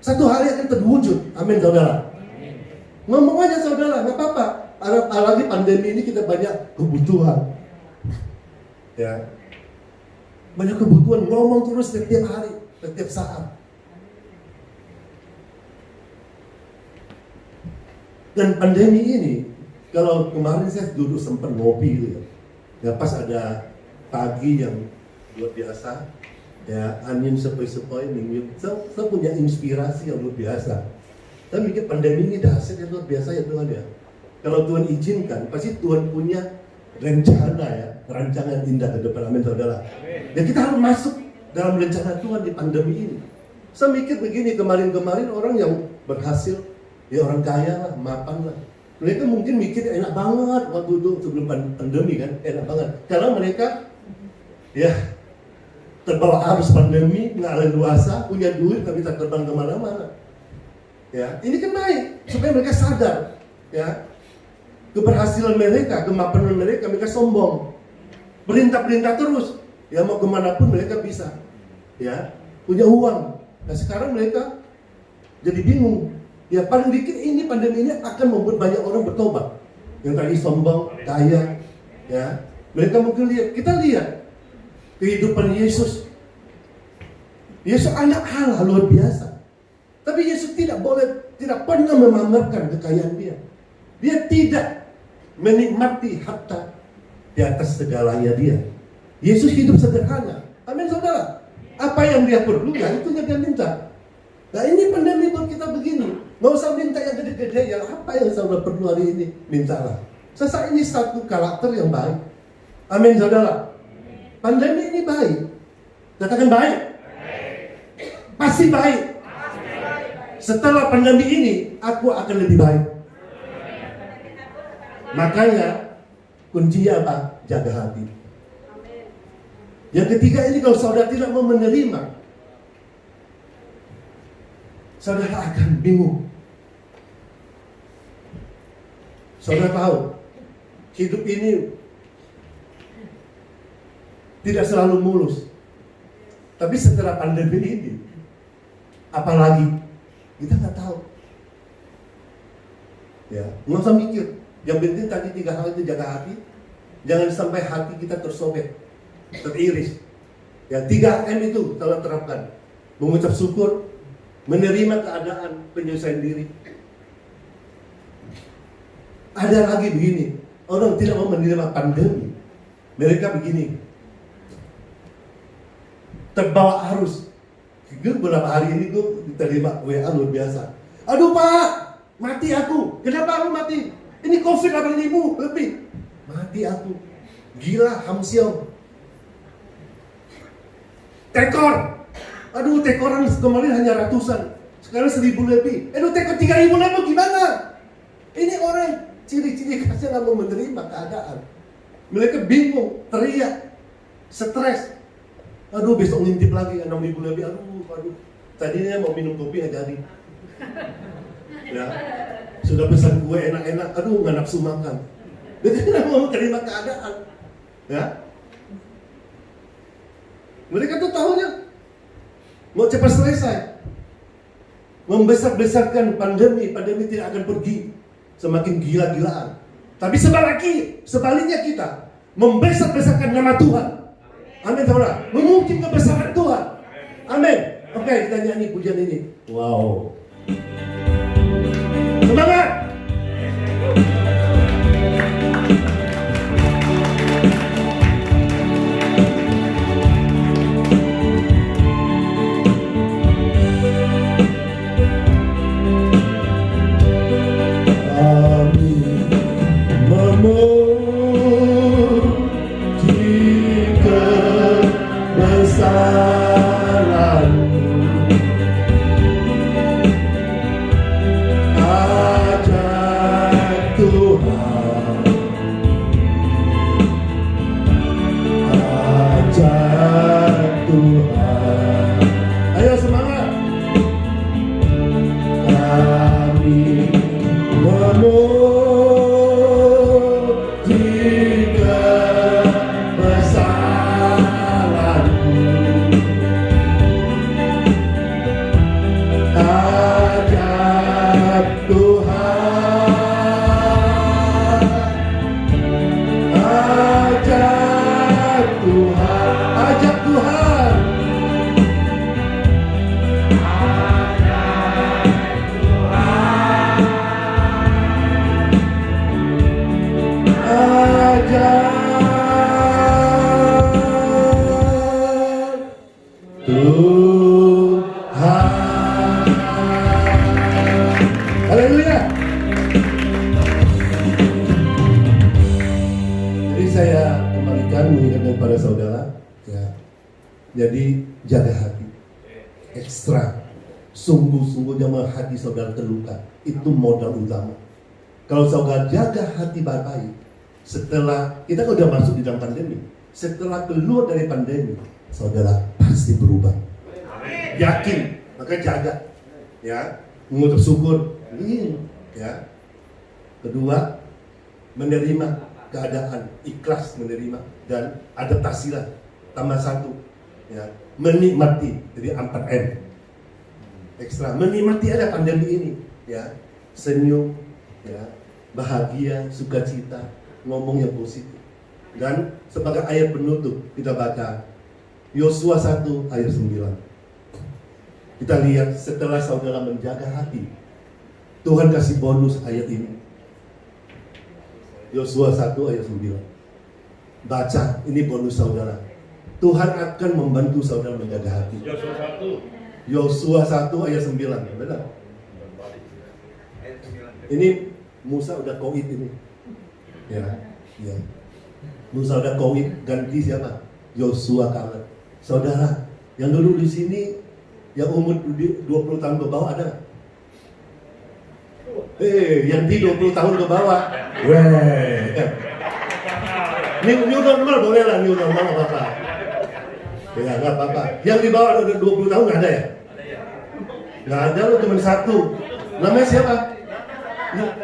Speaker 2: Satu hari akan terwujud, amin saudara. Ngomong aja saudara, nggak apa-apa. Apalagi pandemi ini kita banyak kebutuhan, ya, banyak kebutuhan. Ngomong terus setiap hari, setiap saat. Dan pandemi ini, kalau kemarin saya duduk sempat ngopi gitu ya, pas ada pagi yang luar biasa, ya, angin sepoi-sepoi, saya punya inspirasi yang luar biasa. Saya mikir pandemi ini dahsyat yang luar biasa ya Tuhan ya. Kalau Tuhan izinkan, pasti Tuhan punya rencana ya, rancangan indah ke depan, amin saudara. Dan kita harus masuk dalam rencana Tuhan di pandemi ini. Saya mikir begini, kemarin-kemarin orang yang berhasil, ya orang kaya lah, mapan lah. Mereka mungkin mikir enak banget waktu itu sebelum pandemi kan, enak banget. Karena mereka ya terbawa arus pandemi, nggak leluasa, punya duit, tapi tak terbang kemana-mana. Ya, ini kan baik supaya mereka sadar, ya, keberhasilan mereka, kemapanan mereka sombong, perintah terus, ya mau kemanapun mereka bisa, ya, punya uang. Nah sekarang mereka jadi bingung, ya paling dikit ini pandemi ini akan membuat banyak orang bertobat, yang tadi sombong, kaya, ya, mereka mungkin kita lihat kehidupan Yesus. Yesus anak Allah luar biasa. Tapi Yesus tidak pernah memamerkan kekayaan dia. Dia tidak menikmati harta di atas segalanya dia. Yesus hidup sederhana. Amin saudara. Apa yang dia perlu, ya itu yang dia minta. Nah ini pandemi buat kita begini. Nggak usah minta yang gede-gede, yang apa yang saudara perlu hari ini, mintalah. Sesa ini satu karakter yang baik. Amin saudara. Pandemi ini baik. Katakan baik. Pasti baik. Setelah pandemi ini, aku akan lebih baik. Makanya, kuncinya apa? Jaga hati. Yang ketiga ini, kalau saudara tidak mau menerima, saudara akan bingung. Saudara tahu, hidup ini tidak selalu mulus. Tapi setelah pandemi ini, apalagi kita nggak tahu. Ya, nggak usah mikir. Yang penting tadi 3 hal itu, jaga hati. Jangan sampai hati kita tersobek, teriris. Ya, 3M itu kalau terapkan. Mengucap syukur, menerima keadaan, penyelesaian diri. Ada lagi begini, orang tidak mau menerima pandemi. Mereka begini, terbawa arus. Beberapa hari ini gue diterima WA luar biasa. Aduh Pak, mati aku. Kenapa aku mati? Ini COVID 8.000 lebih. Mati aku. Gila, hamsiong. Tekor. Aduh, tekoran kemarin hanya ratusan. Sekarang 1.000 lebih. Aduh, tekor 3.000 lebih gimana? Ini orang ciri-ciri khasnya nggak mau menerima keadaan. Mereka bingung, teriak, stres. Aduh, besok ngintip lagi 6.000 lebih. Aduh. Tadinya mau minum kopi nggak jadi. Ya, sudah pesan kue enak-enak. Aduh, nggak nafsu makan. Dia tidak mau terima keadaan. Ya, mereka tuh tahunya mau cepat selesai. Membesar-besarkan pandemi tidak akan pergi. Semakin gila-gilaan. Tapi sebaliknya kita membesar-besarkan nama Tuhan. Amin, saudara. Mengungkit kebesaran Tuhan. Amin. Oke, kita nyanyi pujian ini. Wow. Semangat. Jadi jaga hati, ekstra, sungguh-sungguhnya hati saudara terluka, itu modal utama. Kalau saudara jaga hati baik-baik, setelah kita udah masuk di dalam pandemi, setelah keluar dari pandemi, saudara pasti berubah. Yakin, maka jaga, ya, mengucap syukur, ya. Kedua, menerima keadaan, ikhlas menerima dan adaptasilah. Tambah satu. Ya, menikmati, jadi 4M ekstra, menikmati ada pandemi ini, ya, senyum, ya, bahagia, sukacita, ngomong yang positif. Dan sebagai ayat penutup kita baca Yosua 1 ayat 9. Kita lihat setelah saudara menjaga hati, Tuhan kasih bonus ayat ini. Yosua 1 ayat 9. Baca, ini bonus saudara. Tuhan akan membantu saudara menjaga hati. Yosua 1 ayat 9. Benar? Ini Musa udah COVID ini. Ya. Musa udah COVID, ganti siapa? Yosua Kaleb. Saudara, yang dulu di sini yang umur 20 tahun ke bawah ada? Yang di 20 tahun ke bawah. New normal boleh lah, new normal apa-apa. Ya nggak apa-apa. Yang di bawah udah 20 tahun nggak ada ya? Nggak ada, lo cuma satu. Namanya siapa?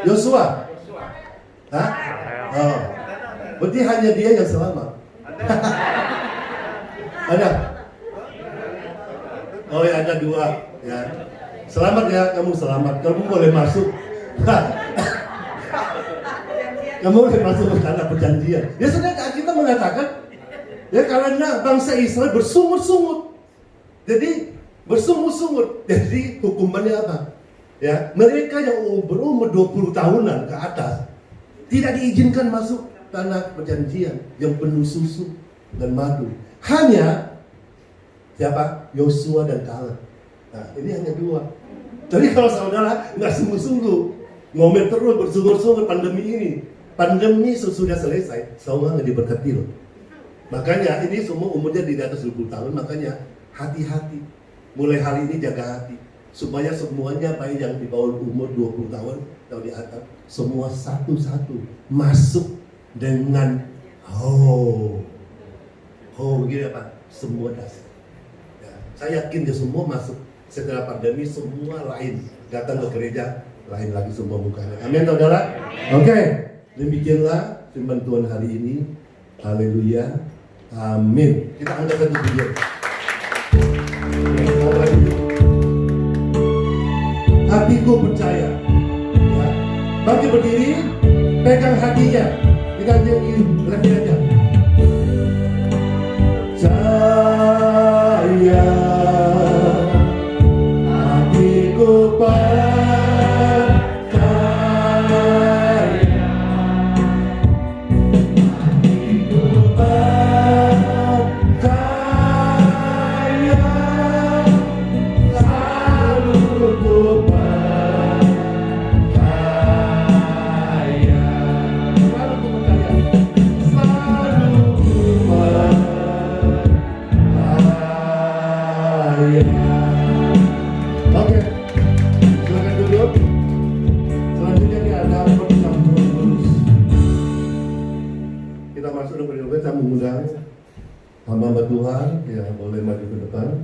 Speaker 2: Yosua. Hah? Oh. Berarti hanya dia yang selamat. Ada? Oh ya, ada 2. Ya. Selamat ya, kamu selamat. Kamu boleh masuk. Kamu boleh masuk ke tanah perjanjian. Ya sudah, kita mengatakan, ya karena bangsa Israel bersungut-sungut. Jadi bersungut-sungut. Jadi hukumannya apa? Ya, mereka yang berumur 20 tahunan ke atas tidak diizinkan masuk tanah perjanjian yang penuh susu dan madu. Hanya siapa? Yosua dan Kaleb. Nah, ini hanya 2. Jadi kalau saudara nggak sungguh-sungguh, ngomel terus bersungut-sungut pandemi ini, pandemi sesudah selesai, saudara nggak diberkati loh. Makanya ini semua umurnya di atas 20 tahun, makanya hati-hati. Mulai hari ini jaga hati. Supaya semuanya, baik yang di bawah umur 20 tahun atau di atas, semua satu-satu masuk dengan begini apa? Semua dasar. Ya, saya yakin dia semua masuk. Setelah pandemi semua lain. Datang ke gereja, lain lagi semua mukanya. Amin, saudara? Oke. Demikianlah firman Tuhan hari ini. Haleluya. Amin. Kita angkat satu video. hatiku percaya. Ya. Bagi berdiri, pegang hatinya. Kita nyanyi refnya aja. Percaya, hatiku percaya, hatiku percaya, selalu ku percaya, selalu ku percaya, selalu ku Oke, silakan duduk. Selanjutnya ini ada perjamuan kudus. Kita masuk ke perjamuan kudus. Saya mengundang hamba Tuhan yang boleh maju ke depan.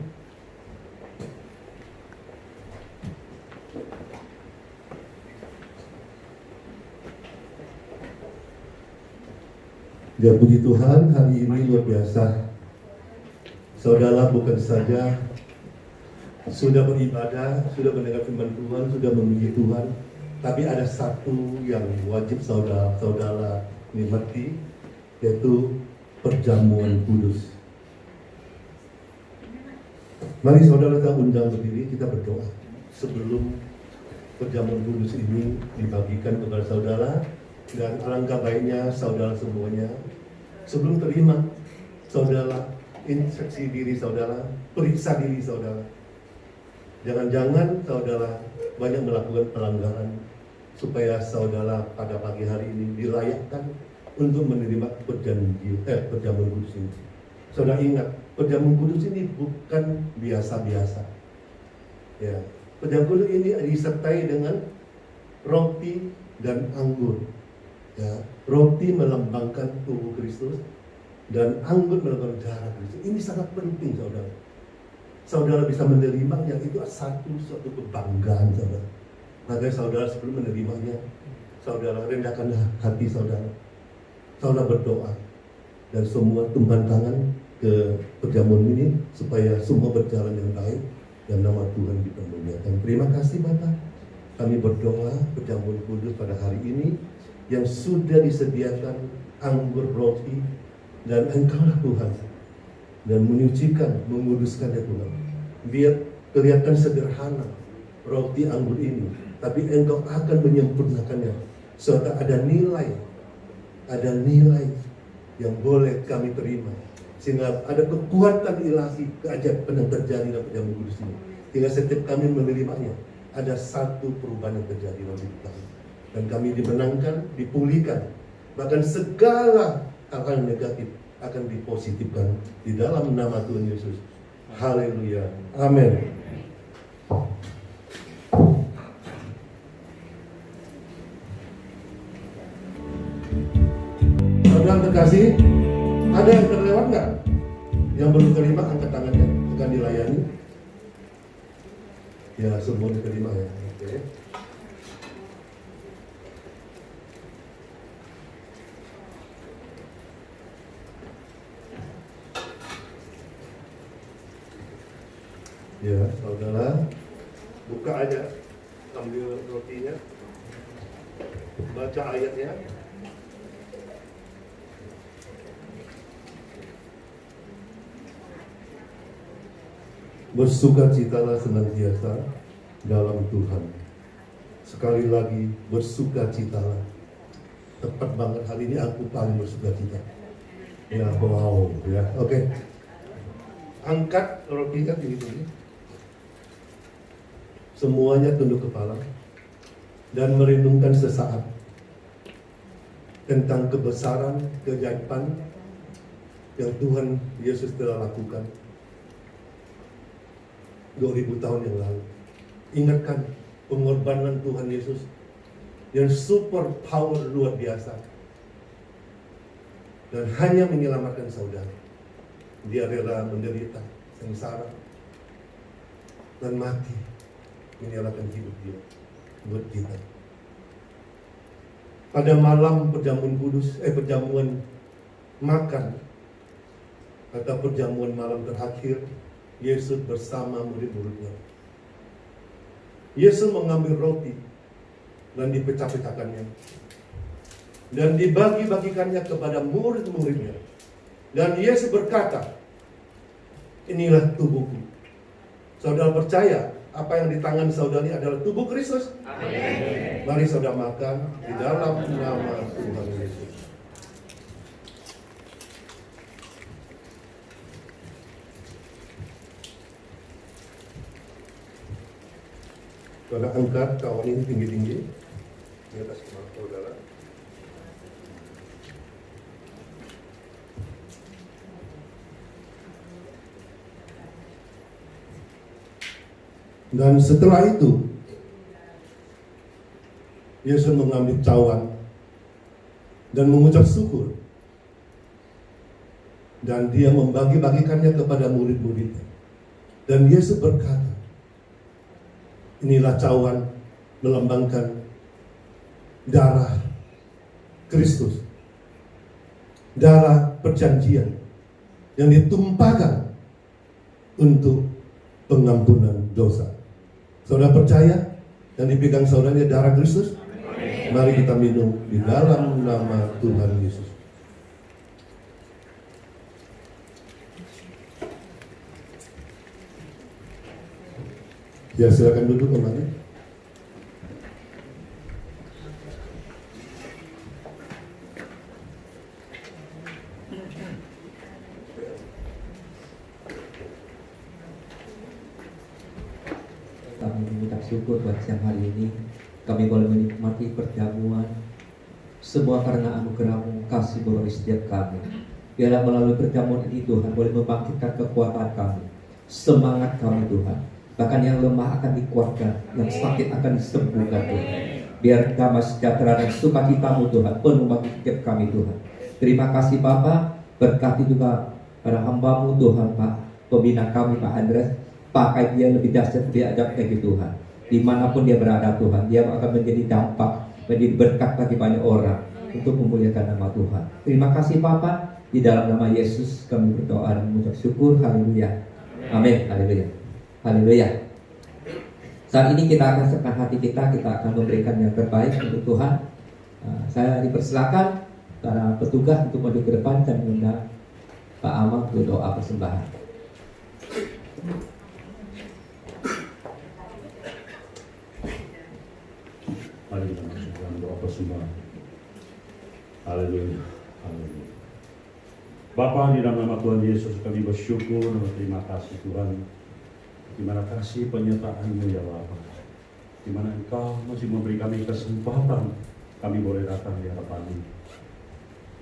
Speaker 2: Ya puji Tuhan, hari ini luar biasa. Saudara bukan saja sudah beribadah, sudah mendengar firman Tuhan, sudah memuji Tuhan, tapi ada satu yang wajib saudara nikmati, yaitu perjamuan kudus. Mari saudara kita undang berdiri, kita berdoa sebelum perjamuan kudus ini dibagikan kepada saudara. Dan alangkah baiknya saudara semuanya sebelum terima, saudara inspeksi diri saudara, periksa diri saudara. Jangan-jangan saudara banyak melakukan pelanggaran, supaya saudara pada pagi hari ini dilayakkan untuk menerima perjamuan kudus ini. Saudara ingat, perjamuan kudus ini bukan biasa-biasa. Ya, perjamuan kudus ini disertai dengan roti dan anggur. Ya, roti melambangkan tubuh Kristus dan anggur melambangkan darah Kristus. Ini sangat penting, saudara. Saudara bisa menerimanya, itu suatu kebanggaan, saudara. Makanya saudara sebelum menerimanya, saudara rendahkan hati saudara. Saudara berdoa dan semua tumpang tangan ke perjamuan ini supaya semua berjalan yang baik dan nama Tuhan dipermuliakan. Terima kasih Bapak. Kami berdoa perjamuan kudus pada hari ini yang sudah disediakan anggur roti dan Engkaulah Tuhan, dan menyucikan, menguduskan ya Tuhan. Biar kelihatan sederhana roti anggur ini, tapi Engkau akan menyempurnakannya serta ada nilai yang boleh kami terima, sehingga ada kekuatan ilahi keajaiban yang terjadi dalam perjamuan kudus ini, hingga setiap kami menerimanya ada satu perubahan yang terjadi dalam hidup kami. Dan kami dimenangkan, dipulihkan, bahkan segala hal-hal negatif akan dipositifkan di dalam nama Tuhan Yesus. Haleluya, amin. Saudara terkasih, ada yang terlewat nggak? Yang belum terima angkat tangannya, akan dilayani. Ya, semua diterima ya. Oke. Ya, saudara, buka aja, ambil rotinya, baca ayatnya. Bersukacitalah senantiasa dalam Tuhan. Sekali lagi, bersukacitalah. Tepat banget, hari ini aku paling bersukacita. Ya, wow, ya, oke. Angkat rotinya tinggi-tinggi. Semuanya tunduk kepala dan merenungkan sesaat tentang kebesaran, keajaiban yang Tuhan Yesus telah lakukan 2000 tahun yang lalu. Ingatkan pengorbanan Tuhan Yesus yang super power luar biasa dan hanya menyelamatkan saudara. Dia rela menderita, sengsara dan mati, menyalakan hidup dia buat kita. Pada malam perjamuan makan atau perjamuan malam terakhir, Yesus bersama murid-muridnya Yesus mengambil roti dan dipecah-pecahkannya dan dibagi-bagikannya kepada murid-muridnya. Dan Yesus berkata, inilah tubuhku. Saudara percaya apa yang di tangan saudara ini adalah tubuh Kristus? Amin. Mari saudara makan di dalam nama Tuhan Yesus. Saudara angkat kawan ini tinggi-tinggi di atas kepala saudara. Dan setelah itu Yesus mengambil cawan dan mengucap syukur, dan dia membagi-bagikannya kepada murid-muridnya. Dan Yesus berkata, inilah cawan melambangkan darah Kristus, darah perjanjian yang ditumpahkan untuk pengampunan dosa. Saudara percaya yang dipegang saudaranya darah Kristus? Amin. Mari kita minum di dalam nama Tuhan Yesus. Ya, silakan duduk kembali.
Speaker 1: Kami mengucap syukur buat siang hari ini. Kami boleh menikmati perjamuan semua karena anugerah-Mu, kasih bagi setiap kami. Biarlah melalui perjamuan ini Tuhan boleh membangkitkan kekuatan kami, semangat kami Tuhan. Bahkan yang lemah akan dikuatkan, yang sakit akan disembuhkan Tuhan. Biar damai sejahtera dan sukacita-Mu Tuhan penuh bagi setiap kami Tuhan. Terima kasih Bapa, berkati juga para hamba-Mu Tuhan Pak, pembina kami Pak Andres. Pakai dia lebih dahsyat, lebih ajaib lagi Tuhan. Dimanapun dia berada Tuhan, dia akan menjadi dampak, menjadi berkat bagi banyak orang untuk memuliakan nama Tuhan. Terima kasih Bapa, di dalam nama Yesus kami berdoa dan mengucap syukur. Haleluya. Amin. Haleluya. Haleluya. Saat ini kita akan serahkan hati kita akan memberikan yang terbaik untuk Tuhan. Saya dipersilakan para petugas untuk maju ke depan dan mengundang Pak Amal untuk doa persembahan.
Speaker 3: Mari kita masukkan doa persembahan. Haleluya. Haleluya. Bapa, di dalam nama Tuhan Yesus kami bersyukur dan terima kasih Tuhan. Terima kasih penyertaan-Mu ya Bapa. Di mana Engkau masih memberi kami kesempatan kami boleh datang di hadapan-Mu,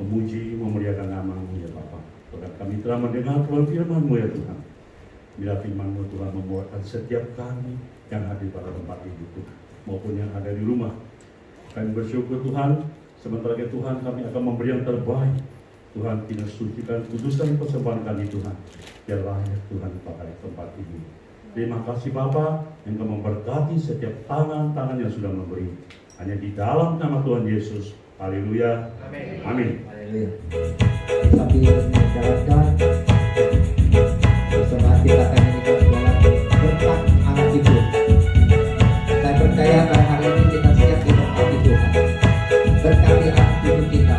Speaker 3: memuji, memuliakan nama-Mu ya Bapa. Bahkan kami telah mendengar Tuhan firman-Mu ya Tuhan. Bila firman-Mu Tuhan membuatkan setiap kami yang hadir pada tempat ini Tuhan, maupun yang ada di rumah. Kami bersyukur Tuhan, sementara itu Tuhan kami akan memberi yang terbaik. Tuhan tidak sucikan kuduskan persembahan kami Tuhan, biar layak Tuhan pakai tempat ini. Terima kasih Bapa yang Engkau memberkati setiap tangan-tangan yang sudah memberi. Hanya di dalam nama Tuhan Yesus. Haleluya. Amin. Amin.
Speaker 1: Haleluya. Sambil menjalankan bersama kita akan menyanyikan segala berkat anak itu. Saya percaya pada hari ini kita siap diberkati Tuhan. Berkati anak hidup kita.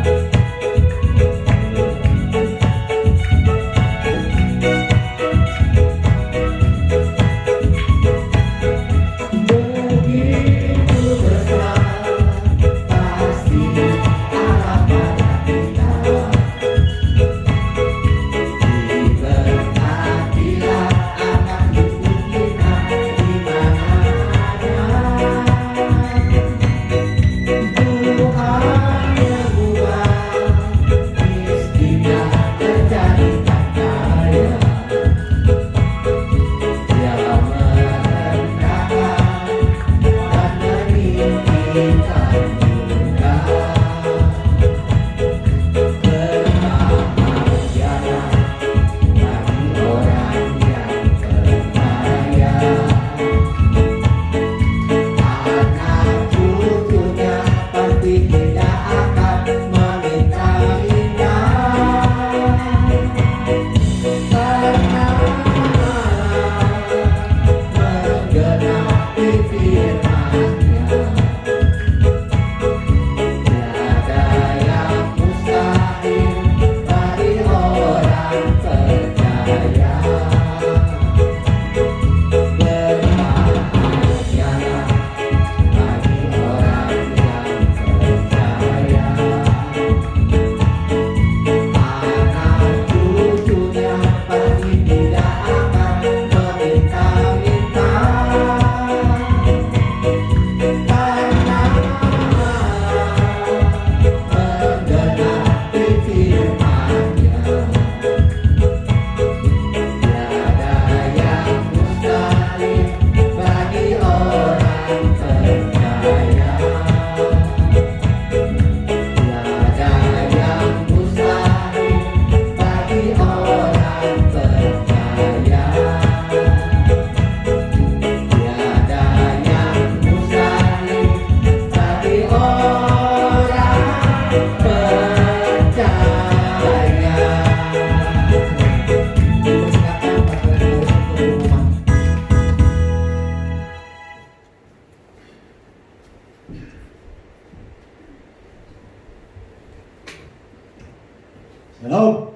Speaker 4: Halo.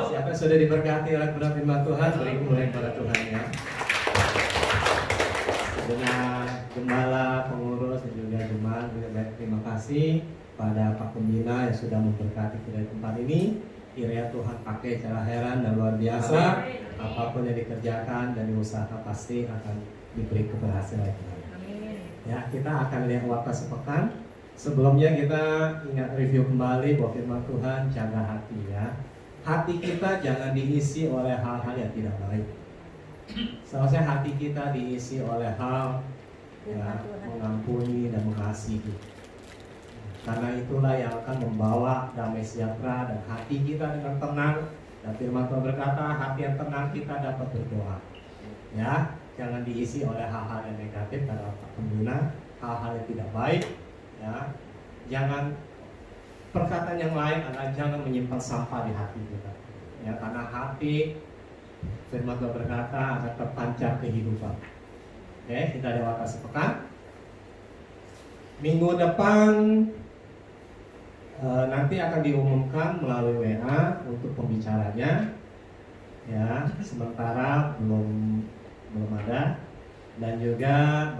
Speaker 4: Siapa yang sudah diberkati oleh kebenaran firman Tuhan, beri kemuliaan kepada Tuhan ya. Dengan gembala, pengurus, dan juga jemaat, terima kasih pada Pak Pembina yang sudah memberkati kita di tempat ini. Kiranya Tuhan pakai secara heran dan luar biasa. Apapun yang dikerjakan dan diusaha pasti akan diberi keberhasilan. Ya, kita akan lihat waktu sepekan. Sebelumnya kita ingat review kembali bahwa firman Tuhan, jaga hati ya. Hati kita jangan diisi oleh hal-hal yang tidak baik. Seharusnya hati kita diisi oleh hal ya, mengampuni dan mengasihi. Karena itulah yang akan membawa damai sejahtera dan hati kita dengan tenang. Dan firman Tuhan berkata, hati yang tenang kita dapat berdoa. Ya, jangan diisi oleh hal-hal yang negatif karena pembina, hal-hal yang tidak baik. Ya, jangan perkataan yang lain adalah jangan menyimpan sampah di hati kita. Ya, karena hati firman Tuhan berkata akan terpancar kehidupan. Oke, kita ada waktu sepekan. Minggu depan nanti akan diumumkan melalui WA untuk pembicaranya. Ya, sementara belum ada. Dan juga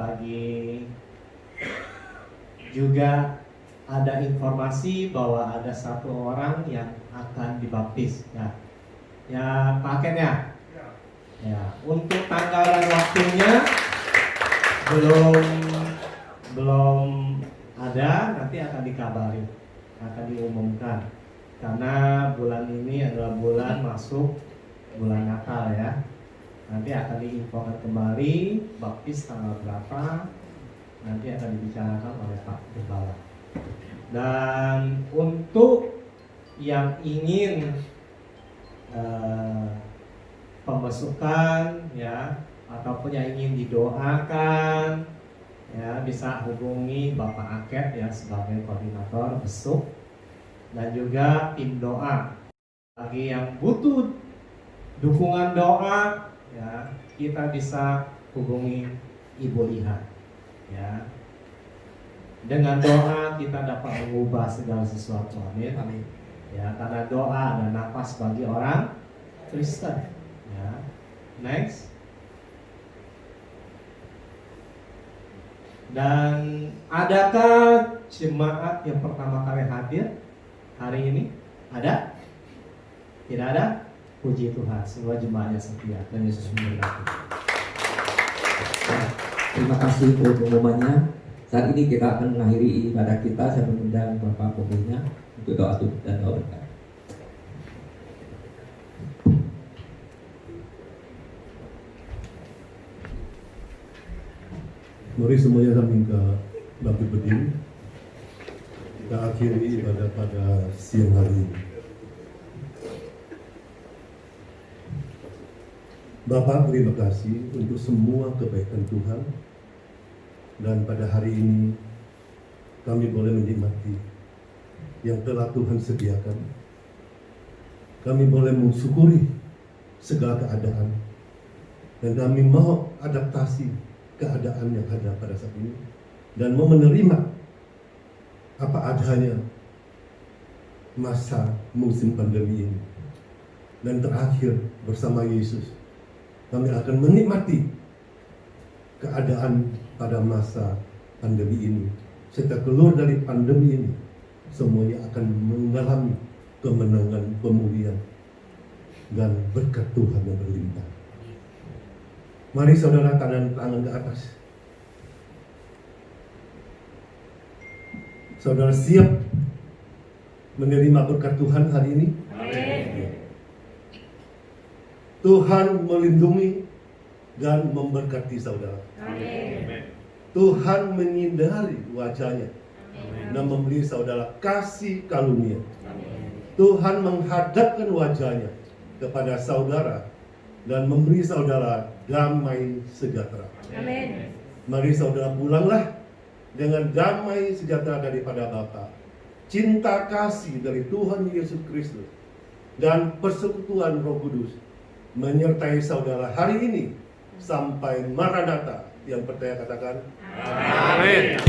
Speaker 4: juga ada informasi bahwa ada satu orang yang akan dibaptis. Ya paketnya. Ya, untuk tanggal dan waktunya belum ada, nanti akan dikabari, akan diumumkan. Karena bulan ini adalah bulan masuk bulan Natal ya. Nanti akan diinfokan kembali baptis tanggal berapa. Nanti akan dibicarakan oleh Pak Gembala. Dan untuk yang ingin pembesukan ya, ataupun yang ingin didoakan ya, bisa hubungi Bapak Aket ya sebagai koordinator besuk, dan juga tim doa. Bagi yang butuh dukungan doa ya, kita bisa hubungi Ibu Liha ya. Dengan doa kita dapat mengubah segala sesuatu. Amin. Amin. Ya, karena doa ada nafas bagi orang Kristen. Ya. Next. Dan adakah jemaat yang pertama kali hadir hari ini? Ada? Tidak ada? Puji Tuhan, semua jemaatnya setia dan Yesus memberkati.
Speaker 1: Terima kasih untuk pengumumannya. Saat ini kita akan mengakhiri ibadah kita. Saya mengundang Bapak Pembina untuk doa tutup dan doa berkat.
Speaker 2: Mari semuanya kami bangkit berdiri. Kita akhiri ibadah pada siang hari ini. Bapak, terima kasih untuk semua kebaikan Tuhan. Dan pada hari ini kami boleh menikmati yang telah Tuhan sediakan. Kami boleh mensyukuri segala keadaan. Dan kami mau adaptasi keadaan yang ada pada saat ini. Dan mau menerima apa adanya masa musim pandemi ini. Dan terakhir bersama Yesus, kami akan menikmati keadaan pada masa pandemi ini. Setelah keluar dari pandemi ini, semuanya akan mengalami kemenangan, pemulihan, dan berkat Tuhan yang berlimpah. Mari saudara, tangan ke atas. Saudara siap menerima berkat Tuhan hari ini? Amin. Tuhan melindungi dan memberkati saudara. Amin. Tuhan menyinari wajahnya dan memberi saudara kasih karunia. Tuhan menghadapkan wajahnya kepada saudara dan memberi saudara damai sejahtera. Amin. Mari saudara pulanglah dengan damai sejahtera daripada Bapa, cinta kasih dari Tuhan Yesus Kristus, dan persekutuan Roh Kudus menyertai saudara hari ini sampai Maranatha. Yang percaya katakan amin.